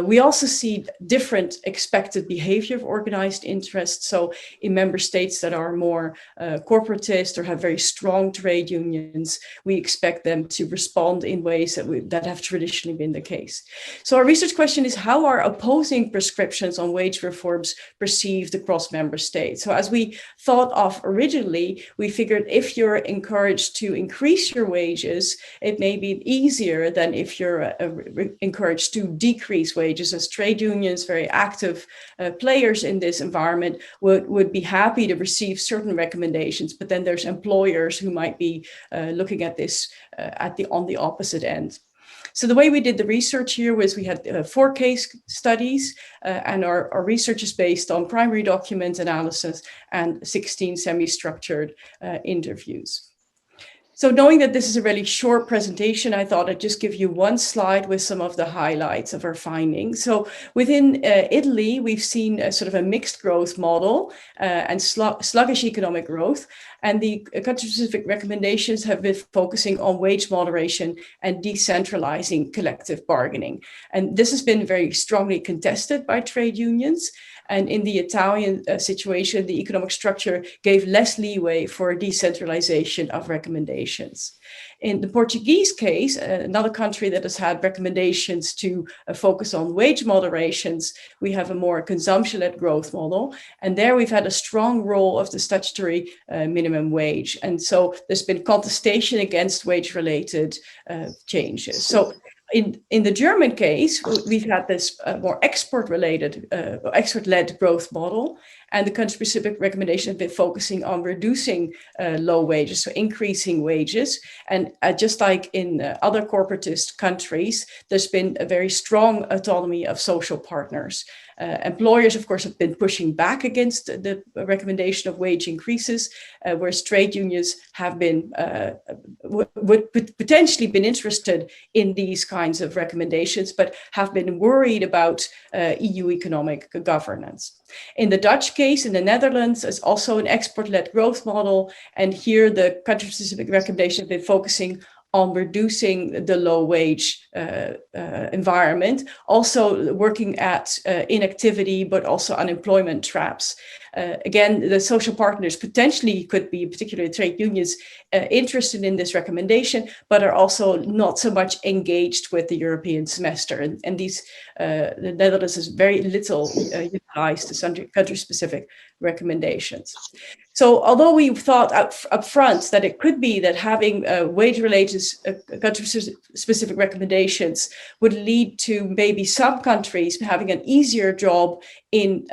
We also see different expected behavior of organized interest. So in member states that are more corporatist or have very strong trade unions, we expect them to respond in ways that have traditionally been the case. So our research question is, how are opposing prescriptions on wage reforms perceived across member states? So as we thought of originally, we figured if you're encouraged to increase your wages, it may be easier than if you're encouraged to decrease wages, as trade unions, very active players in this environment, would be happy to receive certain recommendations, but then there's employers who might be looking at this on the opposite end. So the way we did the research here was we had 4 case studies, and our research is based on primary document analysis and 16 semi-structured interviews. So knowing that this is a really short presentation, I thought I'd just give you one slide with some of the highlights of our findings. So within Italy, we've seen a sort of a mixed growth model and sluggish economic growth. And the country-specific recommendations have been focusing on wage moderation and decentralizing collective bargaining. And this has been very strongly contested by trade unions. And in the Italian situation, the economic structure gave less leeway for decentralization of recommendations. In the Portuguese case, another country that has had recommendations to focus on wage moderations, we have a more consumption-led growth model. And there we've had a strong role of the statutory minimum wage. And so there's been contestation against wage-related changes. So in the German case, we've had this more export-led growth model, and the country-specific recommendation have been focusing on reducing low wages, so increasing wages. And just like in other corporatist countries, there's been a very strong autonomy of social partners. Employers, of course, have been pushing back against the recommendation of wage increases, whereas trade unions have been would potentially been interested in these kinds of recommendations, but have been worried about EU economic governance. In the Dutch case, in the Netherlands, is also an export-led growth model, and here the country-specific recommendation have been focusing on reducing the low wage environment, also working at inactivity, but also unemployment traps. Again, the social partners potentially could be, particularly trade unions, interested in this recommendation, but are also not so much engaged with the European semester. And these, the Netherlands is very little utilized the country-specific recommendations. So although we thought up front that it could be that having wage-related country-specific recommendations would lead to maybe some countries having an easier job in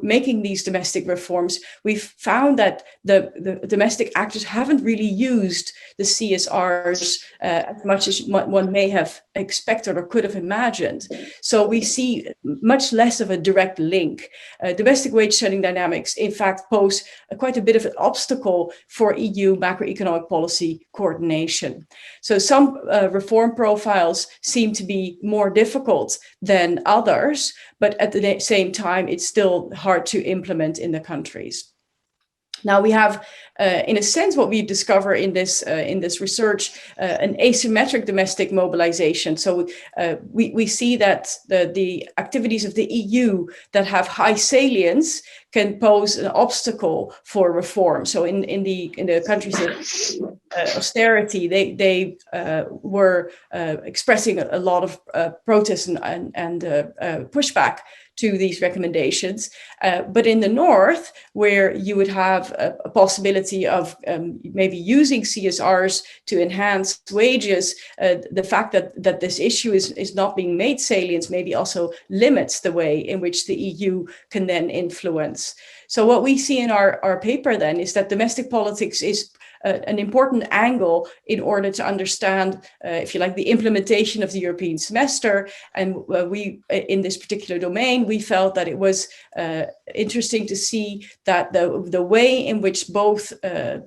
making these domestic reforms, we've found that the domestic actors haven't really used the CSRs as much as one may have expected or could have imagined. So we see much less of a direct link. Domestic wage setting dynamics, in fact, pose quite a bit of an obstacle for EU macroeconomic policy coordination. So some reform profiles seem to be more difficult than others, but at the same time, it's still hard to implement in the countries. Now we have, in a sense, what we discover in this research, an asymmetric domestic mobilization. So we see that the activities of the EU that have high salience can pose an obstacle for reform. So in the countries of austerity, they were expressing a lot of protest and pushback to these recommendations. But in the north, where you would have a possibility of maybe using CSRs to enhance wages, the fact that this issue is not being made salient maybe also limits the way in which the EU can then influence. So what we see in our paper then is that domestic politics is an important angle in order to understand, if you like, the implementation of the European semester. And we, in this particular domain, we felt that it was interesting to see that the way in which both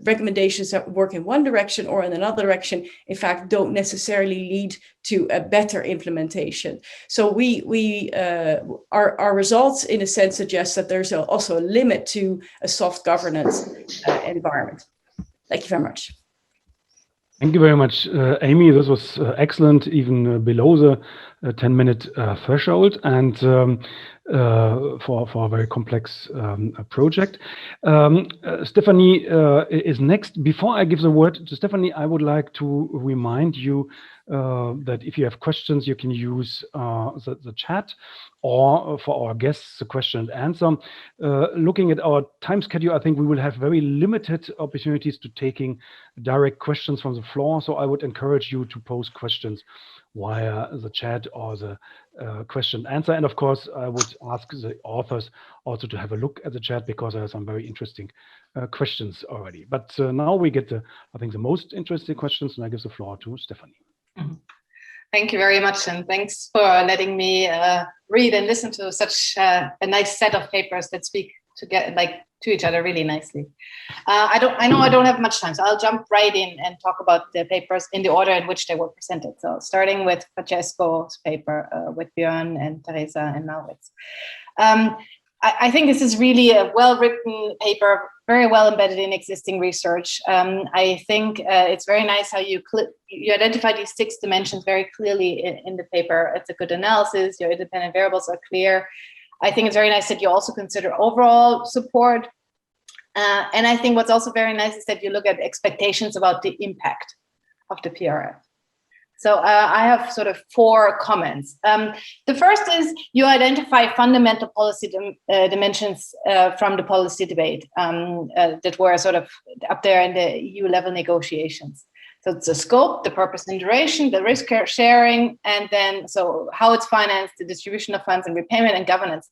recommendations that work in one direction or in another direction, in fact, don't necessarily lead to a better implementation. So our results, in a sense, suggest that there's also a limit to a soft governance environment. Thank you very much. Thank you very much, Amy. This was excellent, even below the 10-minute threshold, and for a very complex project. Stephanie is next. Before I give the word to Stephanie, I would like to remind you that if you have questions, you can use the chat, or for our guests, the question and answer. Looking at our time schedule, I think we will have very limited opportunities to taking direct questions from the floor. So I would encourage you to pose questions via the chat or the question and answer. And of course, I would ask the authors also to have a look at the chat, because there are some very interesting questions already. But now we get I think the most interesting questions, and I give the floor to Stephanie. Thank you very much, and thanks for letting me read and listen to such a nice set of papers that speak to each other really nicely. I know I don't have much time, so I'll jump right in and talk about the papers in the order in which they were presented. So starting with Francesco's paper with Björn and Theresa and Maurits. I think this is really a well-written paper, very well embedded in existing research. I think it's very nice how you identify these 6 dimensions very clearly in the paper. It's a good analysis. Your independent variables are clear. I think it's very nice that you also consider overall support. And I think what's also very nice is that you look at expectations about the impact of the PRF. So I have sort of 4 comments. The first is you identify fundamental policy dimensions from the policy debate that were sort of up there in the EU level negotiations. So it's the scope, the purpose and duration, the risk sharing, and then so how it's financed, the distribution of funds and repayment and governance.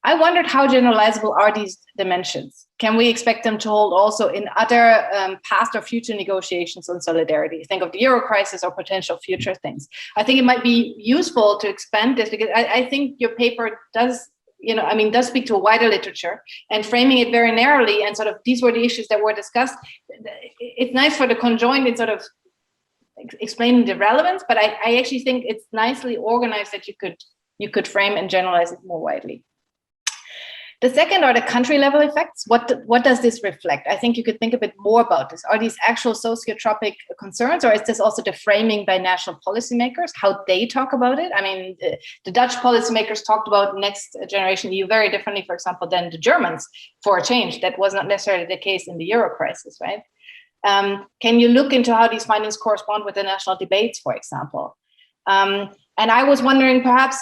I wondered how generalizable are these dimensions? Can we expect them to hold also in other past or future negotiations on solidarity? Think of the Euro crisis or potential future things. I think it might be useful to expand this because I think your paper does, does speak to a wider literature and framing it very narrowly. And sort of these were the issues that were discussed. It's nice for the conjoint in sort of explaining the relevance, but I actually think it's nicely organized that you could frame and generalize it more widely. The second are the country level effects. What does this reflect? I think you could think a bit more about this. Are these actual sociotropic concerns, or is this also the framing by national policymakers, how they talk about it? I mean, the Dutch policymakers talked about next generation EU very differently, for example, than the Germans for a change. That was not necessarily the case in the Euro crisis, right? Can you look into how these findings correspond with the national debates, for example? And I was wondering, perhaps,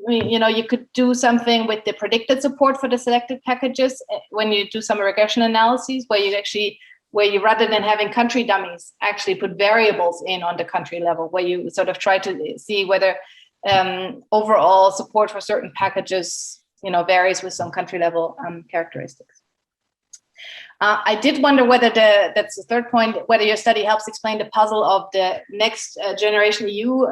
you could do something with the predicted support for the selected packages when you do some regression analyses, where you rather than having country dummies, actually put variables in on the country level, where you sort of try to see whether overall support for certain packages, varies with some country level characteristics. I did wonder whether that's the third point, whether your study helps explain the puzzle of the next generation EU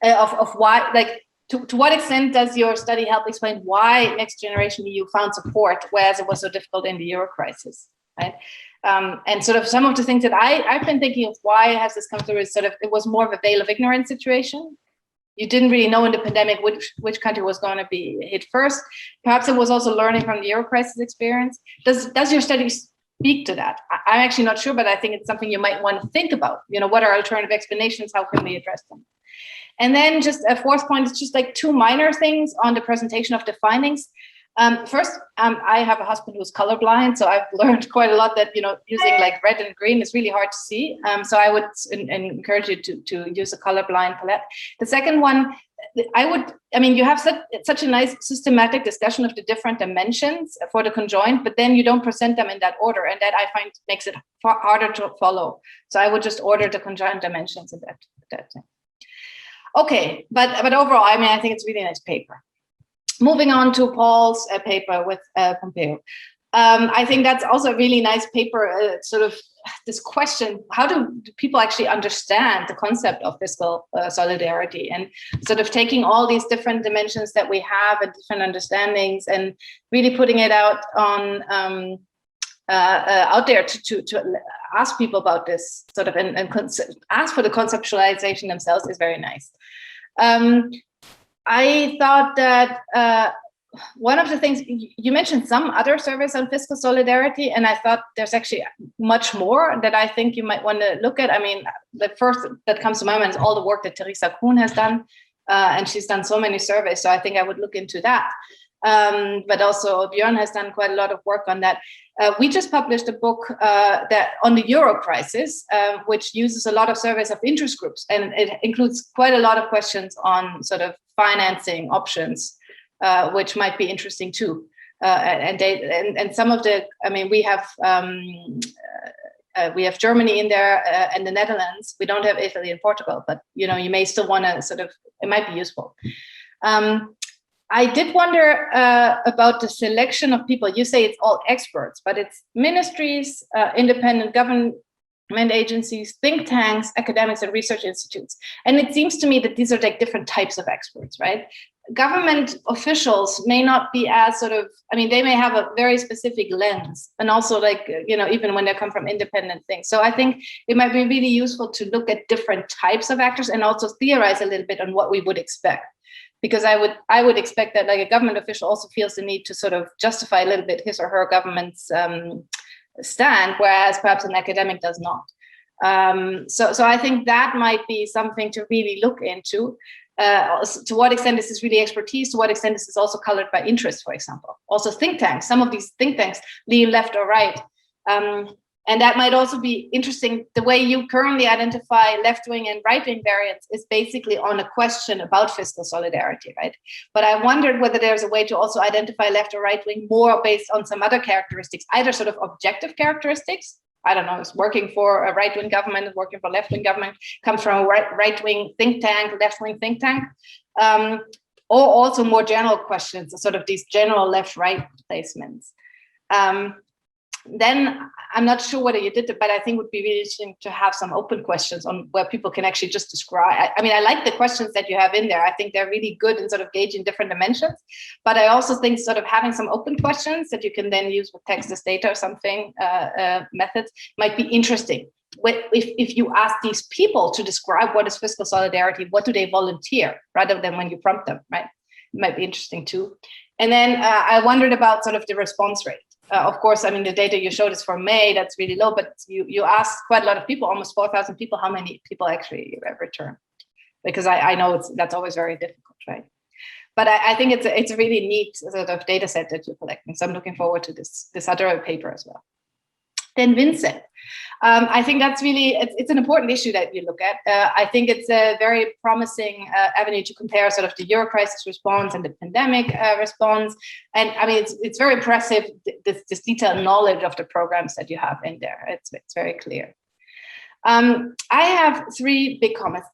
of why, to what extent does your study help explain why next generation EU found support, whereas it was so difficult in the Euro crisis, right? And sort of some of the things that I've been thinking of, why has this come through, is sort of, it was more of a veil of ignorance situation. You didn't really know in the pandemic which country was going to be hit first. Perhaps it was also learning from the Euro crisis experience. Does your study speak to that? I'm actually not sure, but I think it's something you might want to think about. What are alternative explanations? How can we address them? And then just a fourth point is just like 2 minor things on the presentation of the findings. First, I have a husband who's colorblind, so I've learned quite a lot that, using like red and green is really hard to see. So I would encourage you to use a colorblind palette. The second one, you have such a nice systematic discussion of the different dimensions for the conjoint, but then you don't present them in that order. And that I find makes it harder to follow. So I would just order the conjoint dimensions in that thing. Okay, but overall, I think it's a really nice paper. Moving on to Paul's paper with Pompeo. I think that's also a really nice paper, sort of this question, how do people actually understand the concept of fiscal solidarity, and sort of taking all these different dimensions that we have and different understandings and really putting it out on out there to ask people about this sort of and ask for the conceptualization themselves is very nice. I thought that one of the things you mentioned, some other surveys on fiscal solidarity, and I thought there's actually much more that I think you might want to look at. The first that comes to my mind is all the work that Theresa Kuhn has done, and she's done so many surveys, so I think I would look into that. But also Björn has done quite a lot of work on that. We just published a book that on the Euro crisis, which uses a lot of surveys of interest groups, and it includes quite a lot of questions on sort of financing options, which might be interesting too. And some of the, we have Germany in there and the Netherlands. We don't have Italy and Portugal, but you may still want to sort of, it might be useful. I did wonder about the selection of people. You say it's all experts, but it's ministries, independent agencies, think tanks, academics, and research institutes. And it seems to me that these are like different types of experts, right? Government officials may not be as sort of, I mean, they may have a very specific lens, and also like, you know, even when they come from independent things. So I think it might be really useful to look at different types of actors and also theorize a little bit on what we would expect. Because I would expect that like a government official also feels the need to sort of justify a little bit his or her government's stand, whereas perhaps an academic does not. So I think that might be something to really look into. To what extent this is really expertise, to what extent this is also colored by interest, for example. Also think tanks, some of these think tanks lean left or right. And that might also be interesting. The way you currently identify left-wing and right-wing variants is basically on a question about fiscal solidarity, right? But I wondered whether there's a way to also identify left or right-wing more based on some other characteristics, either sort of objective characteristics. I don't know, it's working for a right-wing government, working for a left-wing government, comes from a right-wing think tank, left-wing think tank, or also more general questions, sort of these general left-right placements. Then I'm not sure whether you did it, but I think it would be really interesting to have some open questions on where people can actually just describe. I mean, I like the questions that you have in there. I think they're really good in sort of gauging different dimensions, but I also think sort of having some open questions that you can then use with text as data or something, methods might be interesting. If you ask these people to describe what is fiscal solidarity, what do they volunteer, rather than when you prompt them, right? It might be interesting too. And then I wondered about sort of the response rate. Of course, I mean, the data you showed is for May, that's really low, but you asked quite a lot of people, almost 4,000 people, how many people actually return? Because I know that's always very difficult, right? But I think it's a really neat sort of data set that you're collecting. So I'm looking forward to this other paper as well. Then Vincent. I think that's really, it's an important issue that you look at. I think it's a very promising avenue to compare sort of the Euro crisis response and the pandemic response. And I mean, it's very impressive, this detailed knowledge of the programs that you have in there. It's very clear. I have three big comments.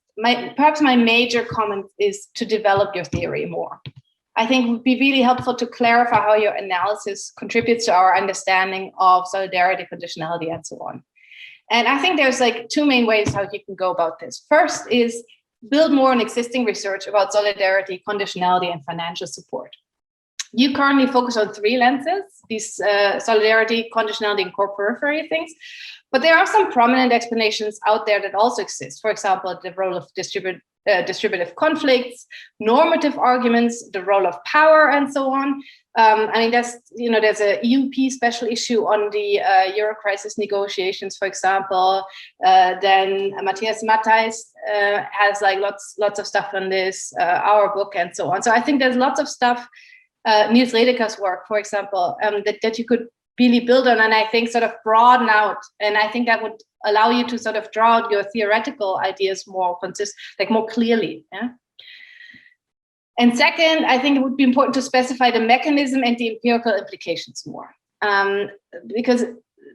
Perhaps my major comment is to develop your theory more. I think it would be really helpful to clarify how your analysis contributes to our understanding of solidarity, conditionality, and so on. And I think there's like two main ways how you can go about this. First is build more on existing research about solidarity, conditionality, and financial support. You currently focus on three lenses, these solidarity, conditionality, and core periphery things. But there are some prominent explanations out there that also exist. For example, the role of distributive conflicts, normative arguments, the role of power, and so on. I mean, there's a EUP special issue on the Euro crisis negotiations, for example. Then Matthias Matthijs has like lots of stuff on this, our book, and so on. So I think there's lots of stuff. Niels Redeker's work, for example, that you could really build on, and I think sort of broaden out. And I think that would allow you to sort of draw out your theoretical ideas more more clearly. Yeah. And second, I think it would be important to specify the mechanism and the empirical implications more, because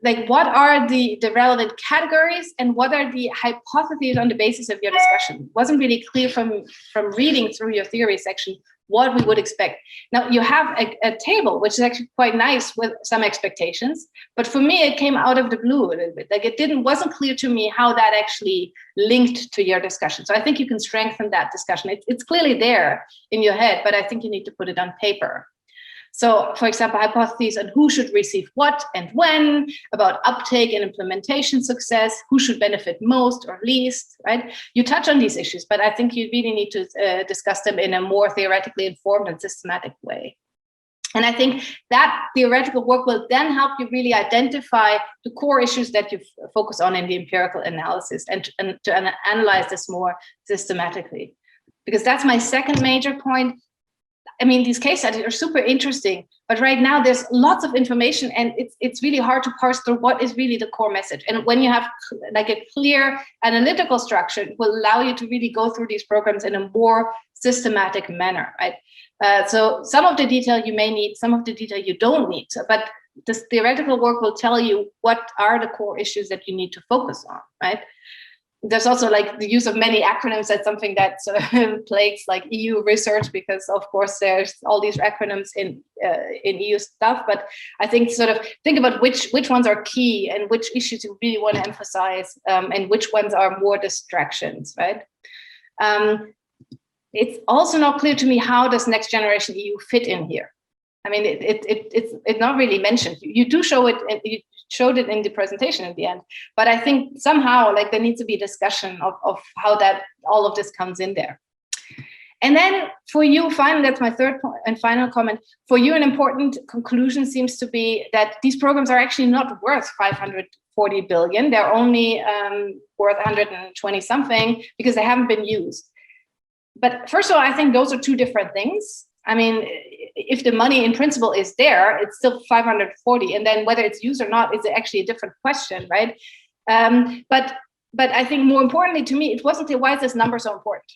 like what are the relevant categories and what are the hypotheses on the basis of your discussion? It wasn't really clear from reading through your theory section what we would expect. Now you have a table, which is actually quite nice with some expectations, but for me, it came out of the blue a little bit. Like wasn't clear to me how that actually linked to your discussion. So I think you can strengthen that discussion. It's clearly there in your head, but I think you need to put it on paper. So, for example, hypotheses on who should receive what and when, about uptake and implementation success, who should benefit most or least, right? You touch on these issues, but I think you really need to discuss them in a more theoretically informed and systematic way. And I think that theoretical work will then help you really identify the core issues that you focus on in the empirical analysis and to analyze this more systematically. Because that's my second major point. I mean, these case studies are super interesting, but right now there's lots of information and it's really hard to parse through what is really the core message. And when you have like a clear analytical structure, it will allow you to really go through these programs in a more systematic manner, right? So some of the detail you may need, some of the detail you don't need, but this theoretical work will tell you what are the core issues that you need to focus on, right? there's also like the use of many acronyms. That's something that sort of plagues like EU research, because of course there's all these acronyms in EU stuff. But I think sort of think about which ones are key and which issues you really want to emphasize, and which ones are more distractions, right? It's also not clear to me, how does Next Generation EU fit in here? I mean, it's not really mentioned. You do show it, and you showed it in the presentation at the end, but I think somehow like there needs to be discussion of how that all of this comes in there. And then for you, finally, that's my third and final comment. For you, an important conclusion seems to be that these programs are actually not worth 540 billion. They're only worth 120 something because they haven't been used. But first of all, I think those are two different thing. I mean, if the money in principle is there, it's still 540, and then whether it's used or not is actually a different question, right? But I think more importantly to me, it wasn't clear, why is this number so important?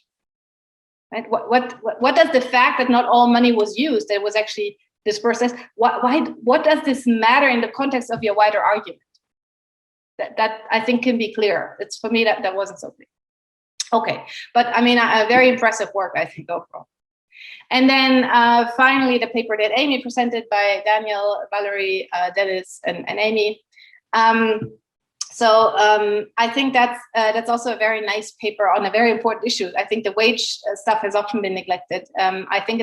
Right? What does the fact that not all money was used, that was actually dispersed, what does this matter in the context of your wider argument? That I think can be clearer. It's for me that wasn't so clear. Okay, but I mean, a very impressive work, I think, overall. And then finally, the paper that Amy presented by Daniel, Valerie, Dennis, and Amy. So I think that's also a very nice paper on a very important issue. I think the wage stuff has often been neglected. I think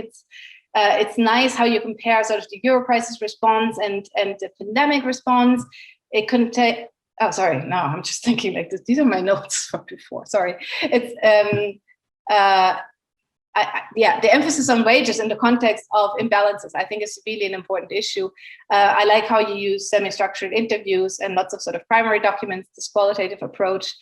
it's nice how you compare sort of the Euro crisis response and the pandemic response. It couldn't take. Oh, sorry. No, I'm just thinking like this. These are my notes from before. Sorry. It's yeah, the emphasis on wages in the context of imbalances, I think, is really an important issue. I like how you use semi-structured interviews and lots of sort of primary documents, this qualitative approach.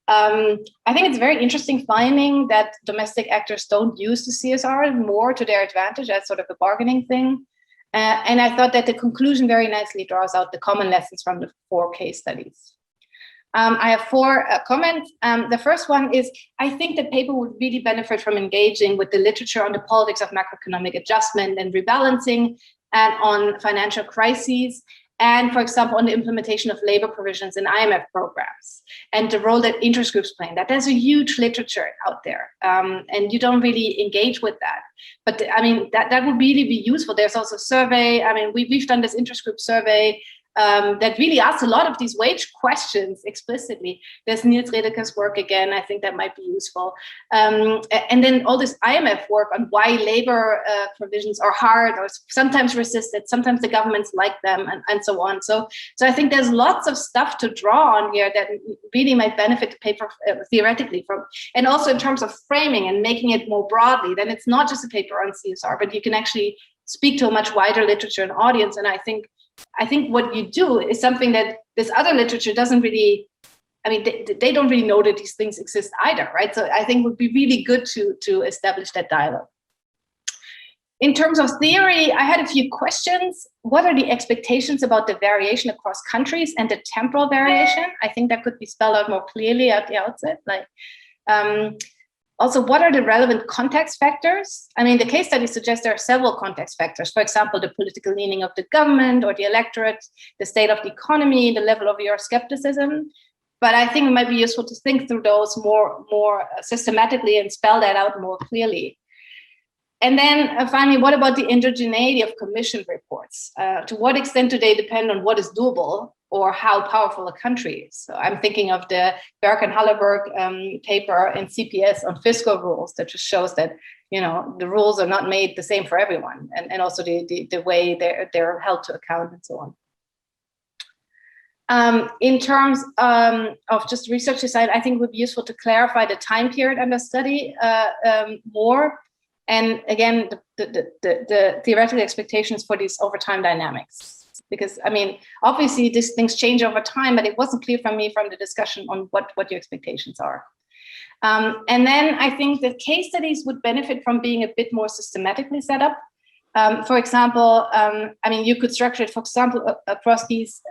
I think it's very interesting finding that domestic actors don't use the CSR more to their advantage as sort of a bargaining thing. And I thought that the conclusion very nicely draws out the common lessons from the 4 case studies. I have 4 comments. The first one is, I think the paper would really benefit from engaging with the literature on the politics of macroeconomic adjustment and rebalancing, and on financial crises, and, for example, on the implementation of labor provisions in IMF programs, and the role that interest groups play in that. There's a huge literature out there, and you don't really engage with that. But I mean, that would really be useful. There's also a survey. I mean, we've done this interest group survey that really asks a lot of these wage questions explicitly. There's Niels Redeker's work again. I think that might be useful. And then all this IMF work on why labor provisions are hard or sometimes resisted, sometimes the governments like them, and so on. So I think there's lots of stuff to draw on here that really might benefit the paper theoretically from, and also in terms of framing and making it more broadly. Then it's not just a paper on CSR, but you can actually speak to a much wider literature and audience. And I think what you do is something that this other literature doesn't really, I mean, they don't really know that these things exist either, right? So I think it would be really good to establish that dialogue. In terms of theory, I had a few questions. What are the expectations about the variation across countries and the temporal variation? I think that could be spelled out more clearly at the outset. Like, also, what are the relevant context factors? I mean, the case study suggests there are several context factors. For example, the political leaning of the government or the electorate, the state of the economy, the level of Euroscepticism. But I think it might be useful to think through those more systematically and spell that out more clearly. And then finally, what about the endogeneity of commission reports? To what extent do they depend on what is doable or how powerful a country is? So I'm thinking of the Berg and Halleberg paper in CPS on fiscal rules that just shows that, you know, the rules are not made the same for everyone, and also the way they're held to account and so on. In terms of just research design, I think it would be useful to clarify the time period under study more. And again, the theoretical expectations for these overtime dynamics. Because, I mean, obviously these things change over time, but it wasn't clear for me from the discussion on what your expectations are. And then I think that case studies would benefit from being a bit more systematically set up. For example, I mean, you could structure it, for example, across these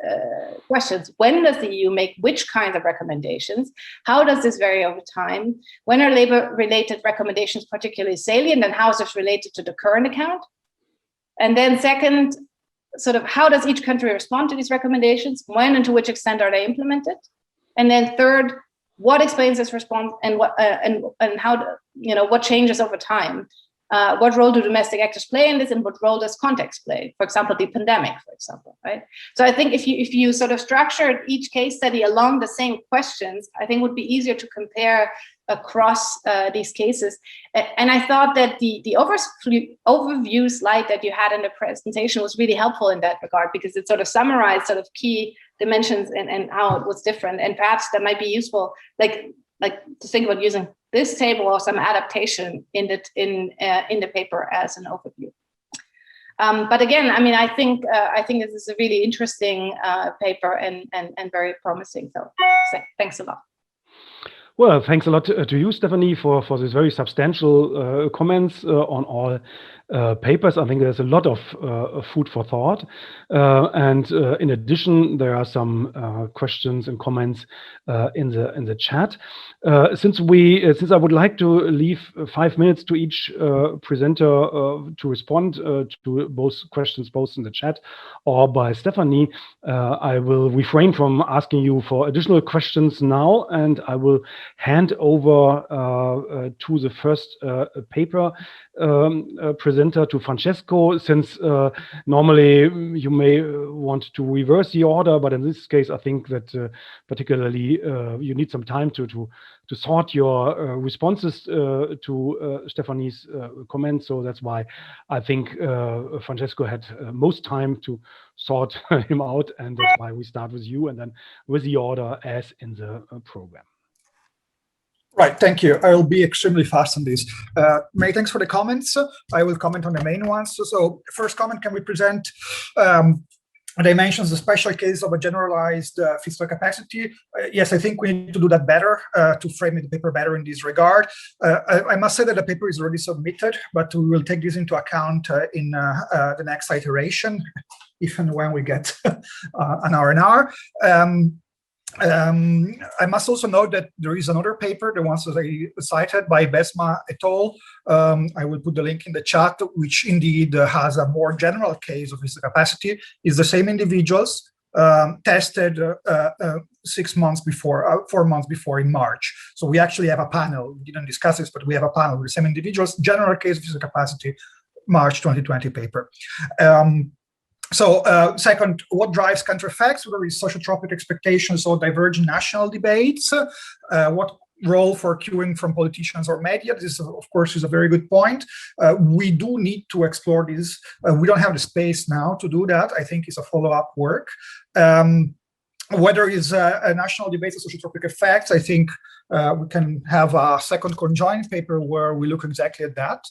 questions. When does the EU make which kinds of recommendations? How does this vary over time? When are labor-related recommendations particularly salient, and how is this related to the current account? And then second, sort of how does each country respond to these recommendations? When and to which extent are they implemented? And then third, what explains this response, and what and how, you know, what changes over time. What role do domestic actors play in this, and what role does context play? For example, the pandemic, for example, right? So I think if you sort of structured each case study along the same questions, I think it would be easier to compare across these cases. And I thought that the overview slide that you had in the presentation was really helpful in that regard, because it sort of summarized sort of key dimensions and how it was different. And perhaps that might be useful, like to think about using this table or some adaptation in the paper as an overview. But again, I mean, I think this is a really interesting paper and very promising. So thanks a lot. Well, thanks a lot to you, Stephanie, for this very substantial comments on all papers. I think there's a lot of food for thought. And in addition, there are some questions and comments in the chat. Since I would like to leave 5 minutes to each presenter to respond to both questions, both in the chat or by Stephanie, I will refrain from asking you for additional questions now, and I will hand over to the first paper presenter, to Francesco, since normally you may want to reverse the order, but in this case I think that particularly you need some time to sort your responses to Stephanie's comments. So that's why I think Francesco had most time to sort him out, and that's why we start with you and then with the order as in the program. Right, thank you. I will be extremely fast on this. May, thanks for the comments. I will comment on the main ones. So first comment, can we present dimensions, the special case of a generalized fiscal capacity? Yes, I think we need to do that better, to frame the paper better in this regard. I must say that the paper is already submitted, but we will take this into account in the next iteration, if and when we get an R&R. I must also note that there is another paper, the ones that I cited by Besma et al. I will put the link in the chat, which indeed has a more general case of fiscal capacity. It's the same individuals tested 4 months before in March. So we actually have a panel. We didn't discuss this, but we have a panel with the same individuals, general case of fiscal capacity, March 2020 paper. So second, what drives counter effects? Whether it's sociotropic expectations or divergent national debates? What role for queuing from politicians or media? This, of course, is a very good point. We do need to explore this. We don't have the space now to do that. I think it's a follow-up work. Whether it's a national debate or sociotropic effects, I think we can have a second conjoint paper where we look exactly at that,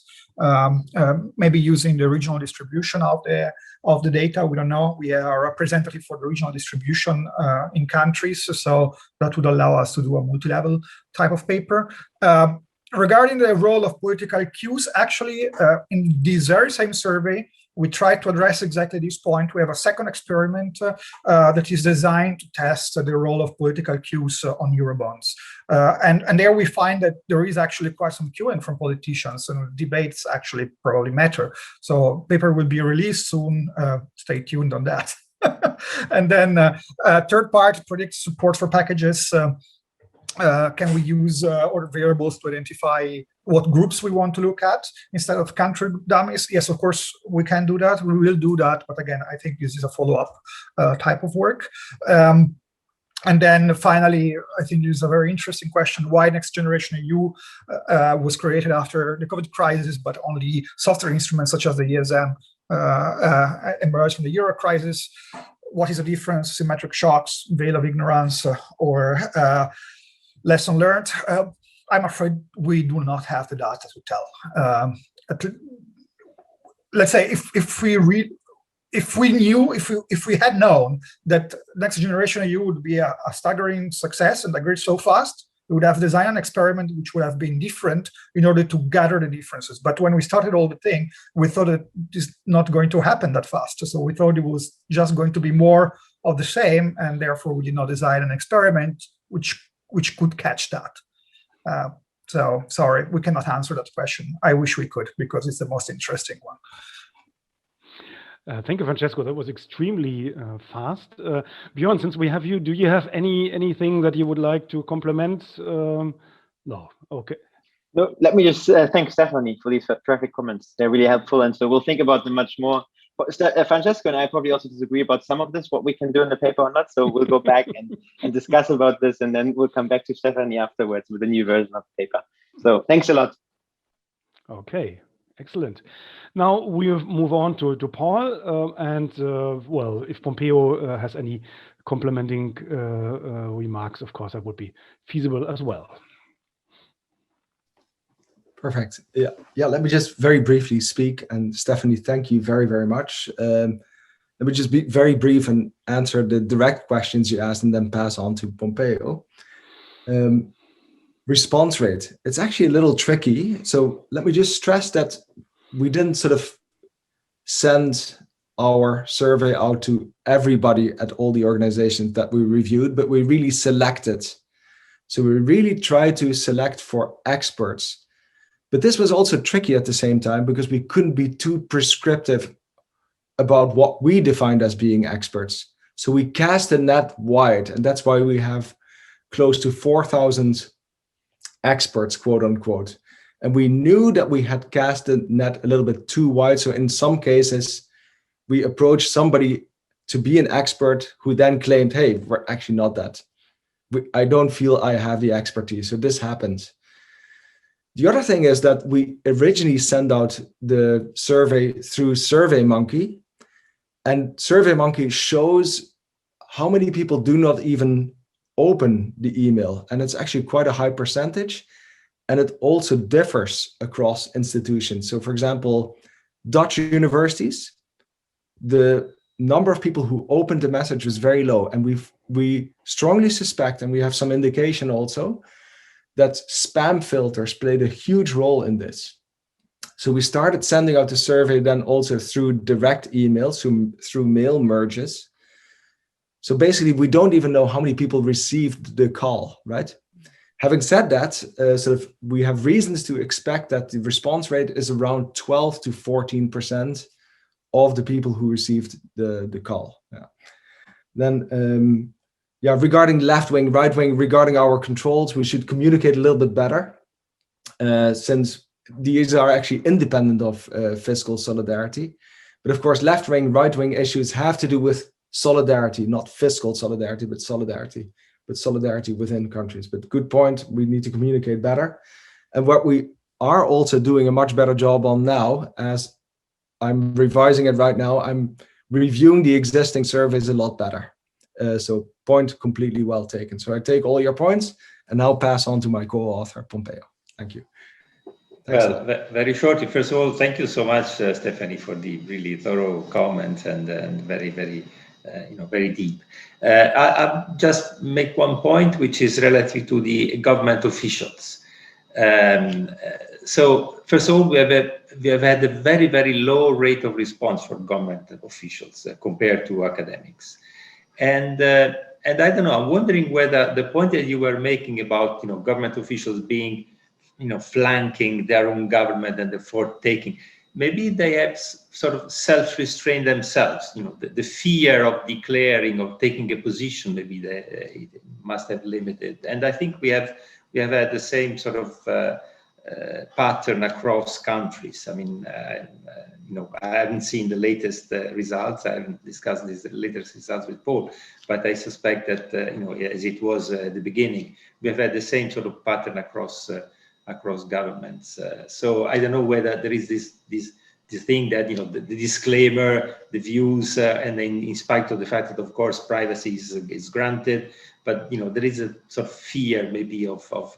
maybe using the regional distribution of the data. We don't know. We are representative for the regional distribution in countries, so that would allow us to do a multi-level type of paper. Regarding the role of political cues, actually, in this very same survey, we try to address exactly this point. We have a second experiment that is designed to test the role of political cues on Eurobonds. And there we find that there is actually quite some queuing from politicians, and debates actually probably matter. So paper will be released soon. Stay tuned on that. And then third part, predicts support for packages. Can we use other variables to identify what groups we want to look at instead of country dummies? Yes, of course, we can do that. We will do that. But again, I think this is a follow-up type of work. And then finally, I think this is a very interesting question: why Next Generation EU was created after the COVID crisis, but only softer instruments such as the ESM emerged from the Euro crisis? What is the difference? Symmetric shocks, veil of ignorance, or lesson learned? I'm afraid we do not have the data to tell. Let's say if we had known that Next Generation EU would be a staggering success and agree so fast, we would have designed an experiment which would have been different in order to gather the differences. But when we started all the thing, we thought that this is not going to happen that fast. So we thought it was just going to be more of the same, and therefore we did not design an experiment which could catch that. So sorry, we cannot answer that question. I wish we could, because it's the most interesting one. Thank you, Francesco. That was extremely fast. Björn, since we have you, do you have anything that you would like to complement? No. Okay. No, let me just thank Stephanie for these terrific comments. They're really helpful, and so we'll think about them much more. But Francesco and I probably also disagree about some of this, what we can do in the paper or not. So we'll go back and discuss about this, and then we'll come back to Stephanie afterwards with a new version of the paper. So thanks a lot. Okay, excellent. Now we'll move on to Paul, and well, if Pompeo has any complementing remarks, of course, that would be feasible as well. Perfect. Yeah. Let me just very briefly speak. And Stephanie, thank you very, very much. Let me just be very brief and answer the direct questions you asked, and then pass on to Pompeo. Response rate. It's actually a little tricky. So let me just stress that we didn't sort of send our survey out to everybody at all the organizations that we reviewed, but we really selected. So we really tried to select for experts. But this was also tricky at the same time, because we couldn't be too prescriptive about what we defined as being experts. So we cast the net wide, and that's why we have close to 4,000 experts, quote unquote. And we knew that we had cast the net a little bit too wide. So in some cases, we approached somebody to be an expert who then claimed, hey, we're actually not that. I don't feel I have the expertise. So this happens. The other thing is that we originally sent out the survey through SurveyMonkey, and SurveyMonkey shows how many people do not even open the email. And it's actually quite a high percentage. And it also differs across institutions. So for example, Dutch universities, the number of people who opened the message was very low. And we strongly suspect, and we have some indication also, that spam filters played a huge role in this. So we started sending out the survey then also through direct emails, through mail merges. So basically, we don't even know how many people received the call, right? Having said that, we have reasons to expect that the response rate is around 12 to 14% of the people who received the call. Yeah. Then, regarding left wing, right wing, regarding our controls, we should communicate a little bit better, since these are actually independent of fiscal solidarity. But of course, left wing, right wing issues have to do with solidarity, not fiscal solidarity, but solidarity within countries. But good point, we need to communicate better. And what we are also doing a much better job on now, as I'm revising it right now, I'm reviewing the existing surveys a lot better. So point completely well taken. So I take all your points and now pass on to my co-author, Pompeo. Thank you. Thanks. Well, very shortly, first of all, thank you so much, Stephanie, for the really thorough comments and very, very, very deep. I'll just make one point, which is relative to the government officials. So first of all, we have had a very, very low rate of response for government officials compared to academics. And I don't know, I'm wondering whether the point that you were making about, government officials being, flanking their own government and therefore taking, maybe they have sort of self-restrained themselves, the fear of declaring, of taking a position, maybe they must have limited. And I think we have had the same sort of pattern across countries. I mean, I haven't seen the latest results. I haven't discussed the latest results with Paul, but I suspect that, as it was at the beginning, we have had the same sort of pattern across governments. So I don't know whether there is this thing that, the disclaimer, the views, and then in spite of the fact that, of course, privacy is granted, but, there is a sort of fear maybe of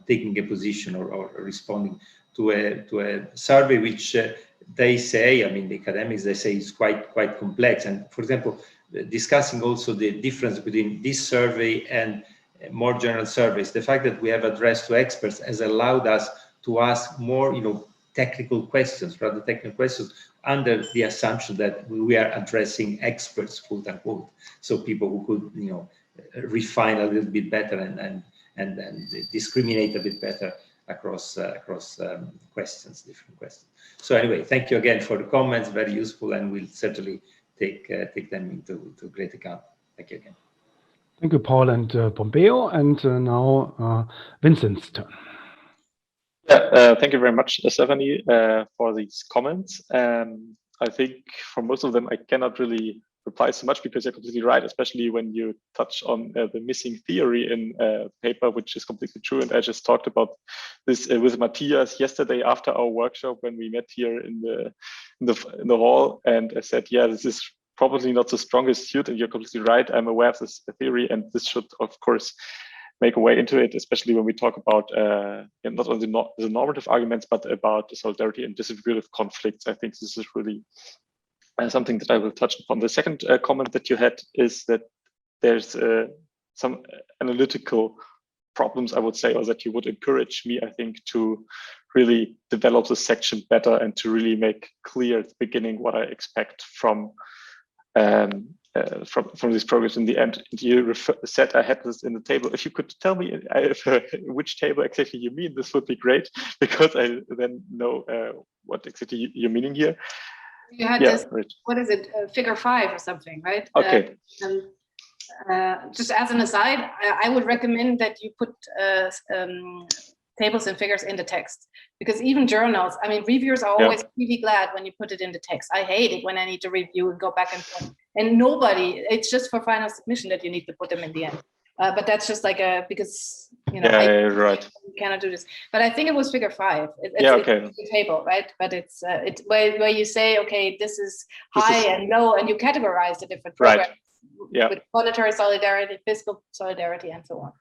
taking a position or responding to a survey which they say, I mean, the academics, they say is quite complex. And for example, discussing also the difference between this survey and more general surveys, the fact that we have addressed to experts has allowed us to ask more, technical questions, rather technical questions, under the assumption that we are addressing experts, quote unquote. So people who could, refine a little bit better and discriminate a bit better across questions, different questions. So anyway, thank you again for the comments, very useful, and we'll certainly take them into great account. Thank you again. Thank you, Paul and Pompeo. And now Vincent's turn. Yeah, thank you very much, Stephanie, for these comments. I think for most of them, I cannot really reply so much because you're completely right, especially when you touch on the missing theory in paper, which is completely true. And I just talked about this with Matthias yesterday after our workshop when we met here in the hall. And I said, yeah, this is probably not the strongest suit, and you're completely right. I'm aware of this theory, and this should, of course, make a way into it, especially when we talk about not only the normative arguments, but about the solidarity and distributive conflicts. I think this is really something that I will touch upon. The second comment that you had is that there's some analytical problems, I would say, or that you would encourage me, I think, to really develop the section better and to really make clear at the beginning what I expect from these programs in the end. You said I had this in the table. If you could tell me which table exactly you mean, this would be great, because I then know what exactly you're meaning here. You had this, right. What is it, figure 5 or something, right? Okay. Just as an aside, I would recommend that you put tables and figures in the text, because even journals, I mean, reviewers are always really glad when you put it in the text. I hate it when I need to review and go back and forth. And nobody, it's just for final submission that you need to put them in the end. But that's just like because, you know, right. You cannot do this. But I think it was figure 5. It's a table, right? But it's where you say, okay, this is high and low, and you categorize the different programs with monetary solidarity, fiscal solidarity, and so on.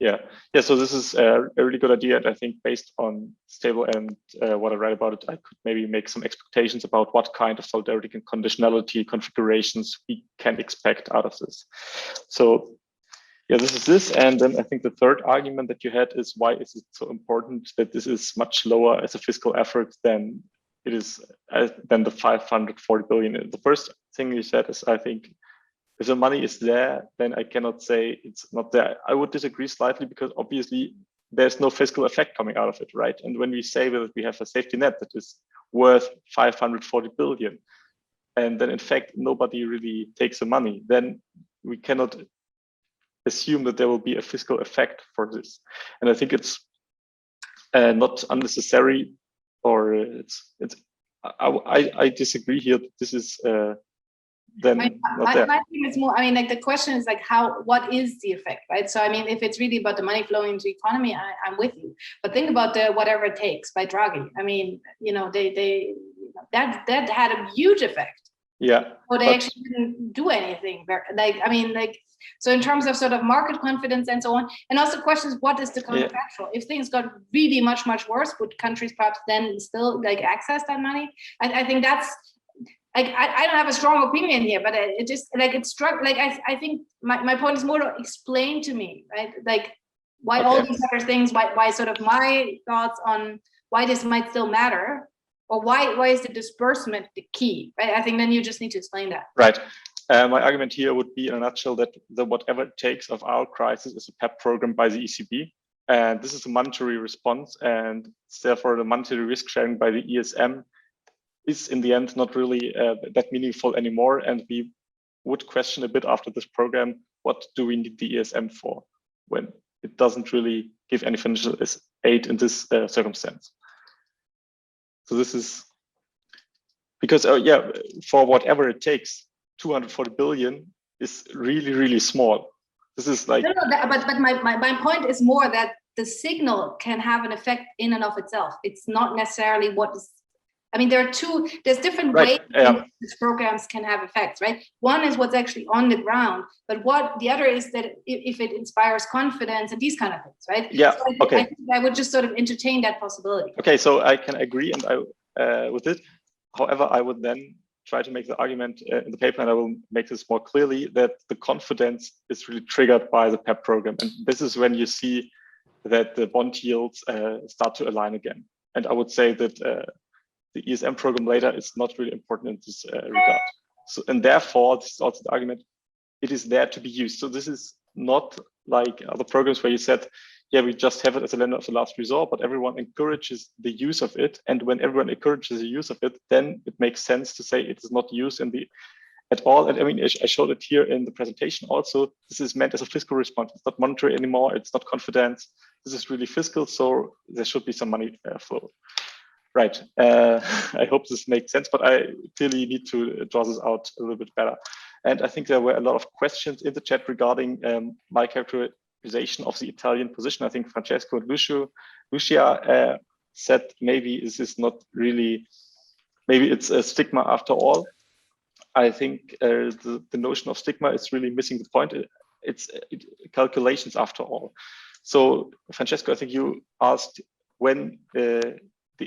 Yeah. So this is a really good idea, and I think based on this table and what I read about it, I could maybe make some expectations about what kind of solidarity and conditionality configurations we can expect out of this. So yeah, this is this. And then I think the third argument that you had is, why is it so important that this is much lower as a fiscal effort than it is than the 540 billion? The first thing you said is, I think, if the money is there, then I cannot say it's not there. I would disagree slightly, because obviously there's no fiscal effect coming out of it, right? And when we say that we have a safety net that is worth 540 billion, and then in fact nobody really takes the money, then we cannot assume that there will be a fiscal effect for this. And I think it's not unnecessary, or I disagree here. This is then I think it's more, I mean, like the question is like, what is the effect, right? So I mean, if it's really about the money flowing into the economy, I'm with you. But think about the whatever it takes by Draghi. I mean, you know, that had a huge effect. Yeah. Well, they actually didn't do anything. So in terms of sort of market confidence and so on, and also questions, what is the counterfactual? If things got really much, much worse, would countries perhaps then still like access that money? I think that's, like, I don't have a strong opinion here, but it just like it struck, like I think my point is more to explain to me, right? Like why all these other things, why sort of my thoughts on why this might still matter, or why is the disbursement the key, right? I think then you just need to explain that. Right. My argument here would be, in a nutshell, that the whatever it takes of our crisis is a PEP program by the ECB. And this is a monetary response, and therefore the monetary risk sharing by the ESM is in the end not really that meaningful anymore. And we would question a bit after this program, what do we need the ESM for when it doesn't really give any financial aid in this circumstance? So this is because, for whatever it takes, 240 billion is really, really small. This is like... But my point is more that the signal can have an effect in and of itself. It's not necessarily what is... I mean, there's different ways these programs can have effects, right? One is what's actually on the ground, but the other is that if it inspires confidence and these kind of things, right? Yeah, so I think I would just sort of entertain that possibility. Okay, so I can agree with it. However, I would then try to make the argument in the paper, and I will make this more clearly, that the confidence is really triggered by the PEP program. And this is when you see that the bond yields start to align again. And I would say that the ESM program later is not really important in this regard. So, and therefore, this is also the argument, it is there to be used. So this is not like other programs where you said, yeah, we just have it as a lender of the last resort, but everyone encourages the use of it. And when everyone encourages the use of it, then it makes sense to say it is not used in the at all. And I mean, I showed it here in the presentation also. This is meant as a fiscal response. It's not monetary anymore. It's not confidence. This is really fiscal. So there should be some money flow. Right. I hope this makes sense, but I clearly need to draw this out a little bit better. And I think there were a lot of questions in the chat regarding my characterization of the Italian position. I think Francesco and Lucia said maybe this is not really, maybe it's a stigma after all. I think the notion of stigma is really missing the point. It's calculations after all. So Francesco, I think you asked when the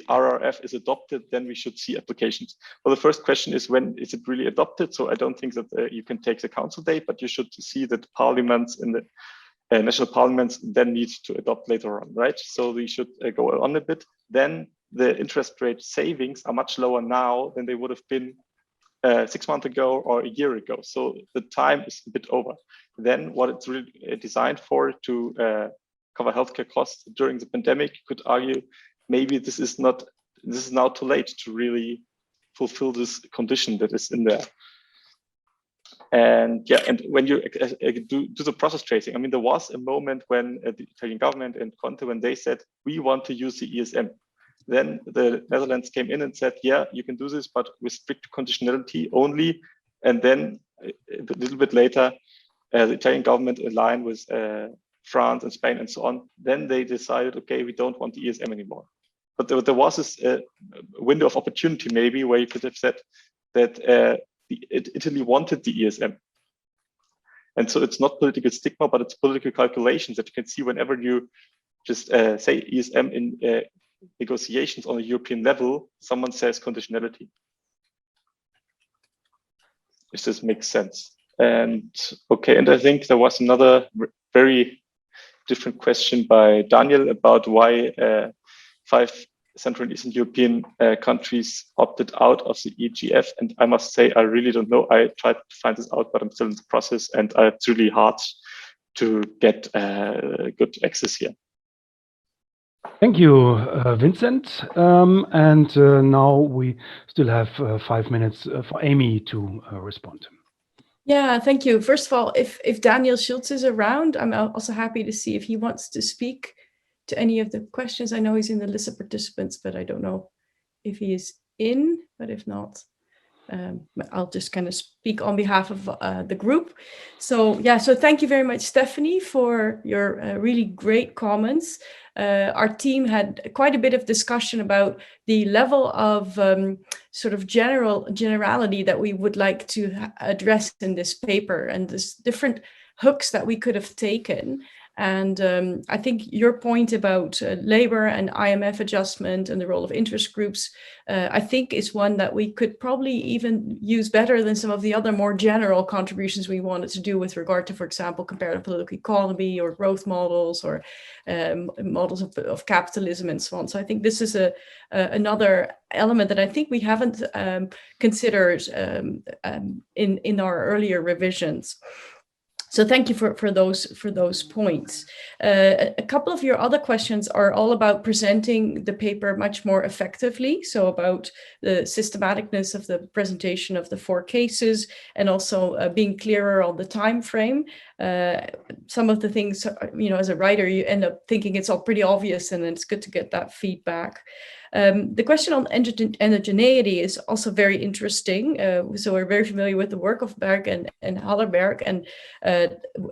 RRF is adopted, then we should see applications. Well, the first question is, when is it really adopted? So I don't think that you can take the council date, but you should see that parliaments in the national parliaments then need to adopt later on, right? So we should go on a bit. Then the interest rate savings are much lower now than they would have been 6 months ago or a year ago. So the time is a bit over. Then what it's really designed for, to cover healthcare costs during the pandemic, you could argue maybe this is now too late to really fulfill this condition that is in there. And yeah, and when you do the process tracing, I mean, there was a moment when the Italian government and Conte, when they said, we want to use the ESM. Then the Netherlands came in and said, yeah, you can do this, but with strict conditionality only. And then a little bit later, the Italian government, in line with France and Spain and so on, then they decided, okay, we don't want the ESM anymore. But there was this window of opportunity maybe where you could have said that Italy wanted the ESM. And so it's not political stigma, but it's political calculations that you can see whenever you just say ESM in negotiations on a European level, someone says conditionality. If this makes sense. And okay, and I think there was another very different question by Daniel about why 5 Central and Eastern European countries opted out of the EGF. And I must say, I really don't know. I tried to find this out, but I'm still in the process, and it's really hard to get good access here. Thank you, Vincent. And now we still have 5 minutes for Amy to respond. Yeah, thank you. First of all, if Daniel Schultz is around, I'm also happy to see if he wants to speak to any of the questions. I know he's in the list of participants, but I don't know if he is in, but if not, I'll just kind of speak on behalf of the group. So yeah, so thank you very much, Stephanie, for your really great comments. Our team had quite a bit of discussion about the level of sort of generality that we would like to address in this paper, and this different hooks that we could have taken. And I think your point about labor and IMF adjustment and the role of interest groups, I think is one that we could probably even use better than some of the other more general contributions we wanted to do with regard to, for example, comparative political economy or growth models or models of capitalism and so on. So I think this is another element that I think we haven't considered in our earlier revisions. So thank you for those points. A couple of your other questions are all about presenting the paper much more effectively. So about the systematicness of the presentation of the 4 cases, and also being clearer on the time frame. Some of the things, you know, as a writer, you end up thinking it's all pretty obvious, and it's good to get that feedback. The question on endogeneity is also very interesting. So we're very familiar with the work of Berg and Hallerberg, and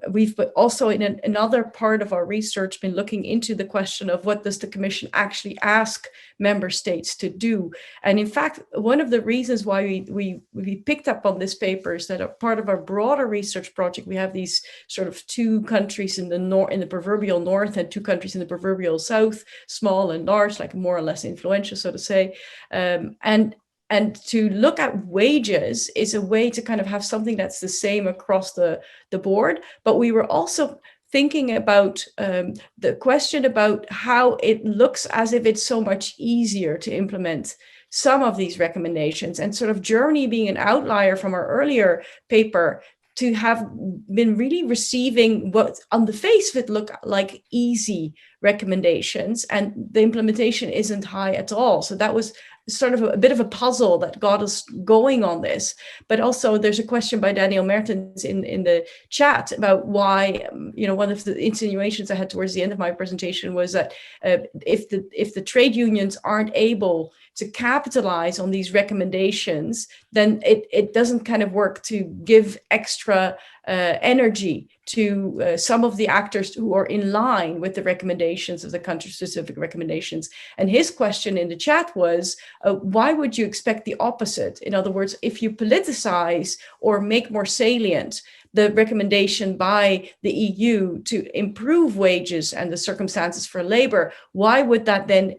we've also in another part of our research been looking into the question of what does the Commission actually ask member states to do. And in fact, one of the reasons why we picked up on this paper is that a part of our broader research project, we have these sort of 2 countries in the proverbial north and 2 countries in the proverbial south, small and large, like more or less influential, so to say. And to look at wages is a way to kind of have something that's the same across the board. But we were also thinking about the question about how it looks as if it's so much easier to implement some of these recommendations, and sort of Germany being an outlier from our earlier paper to have been really receiving what on the face of it look like easy recommendations, and the implementation isn't high at all. So that was sort of a bit of a puzzle that got us going on this. But also there's a question by Daniel Mertens in the chat about why, one of the insinuations I had towards the end of my presentation was that if the trade unions aren't able to capitalize on these recommendations, then it doesn't kind of work to give extra energy to some of the actors who are in line with the recommendations of the country-specific recommendations. And his question in the chat was, why would you expect the opposite? In other words, if you politicize or make more salient the recommendation by the EU to improve wages and the circumstances for labor, why would that then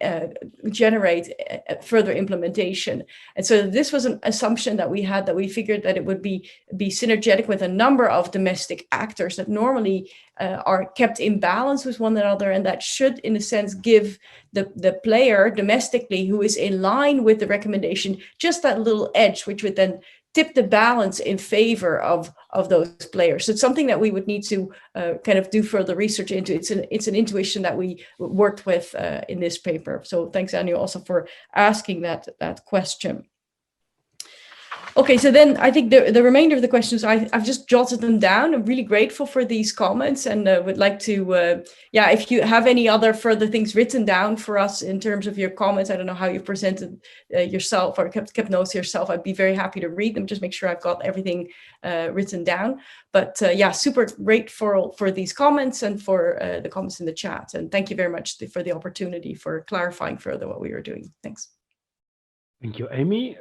generate further implementation? And so this was an assumption that we had, that we figured that it would be synergetic with a number of domestic actors that normally are kept in balance with one another, and that should, in a sense, give the player domestically who is in line with the recommendation just that little edge, which would then tip the balance in favor of those players. So it's something that we would need to kind of do further research into. It's an intuition that we worked with in this paper. So thanks, Anu, also for asking that question. Okay, so then I think the remainder of the questions, I've just jotted them down. I'm really grateful for these comments, and would like to, if you have any other further things written down for us in terms of your comments, I don't know how you presented yourself or kept notes yourself, I'd be very happy to read them, just make sure I've got everything written down. But super grateful for these comments and for the comments in the chat. And thank you very much for the opportunity for clarifying further what we were doing. Thanks. Thank you, Amy.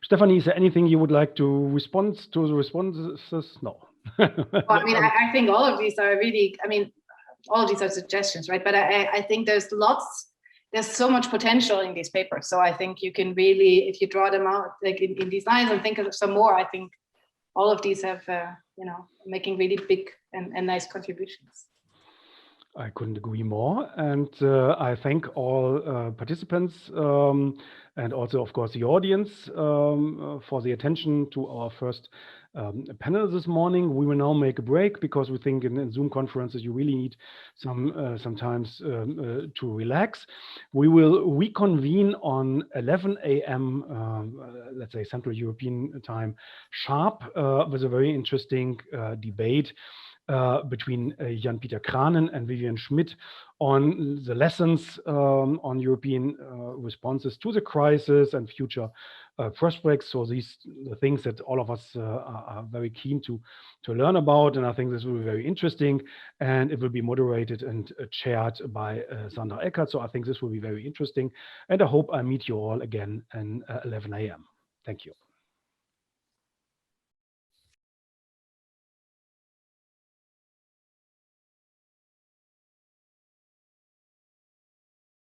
Stephanie, is there anything you would like to respond to the responses? No. Well, I mean, I think all of these are really, all of these are suggestions, right? But I think there's so much potential in these papers. So I think you can really, if you draw them out like in these lines and think of some more, I think all of these have, making really big and nice contributions. I couldn't agree more. And I thank all participants and also, of course, the audience for the attention to our first panel this morning. We will now make a break because we think in Zoom conferences you really need sometimes to relax. We will reconvene on 11 a.m. Let's say Central European time sharp with a very interesting debate between Jan-Peter Kranen and Vivian Schmidt on the lessons on European responses to the crisis and future prospects. So these the things that all of us are very keen to learn about, and I think this will be very interesting, and it will be moderated and chaired by Sandra Eckert. So I think this will be very interesting, and I hope I meet you all again at 11 a.m. Thank you.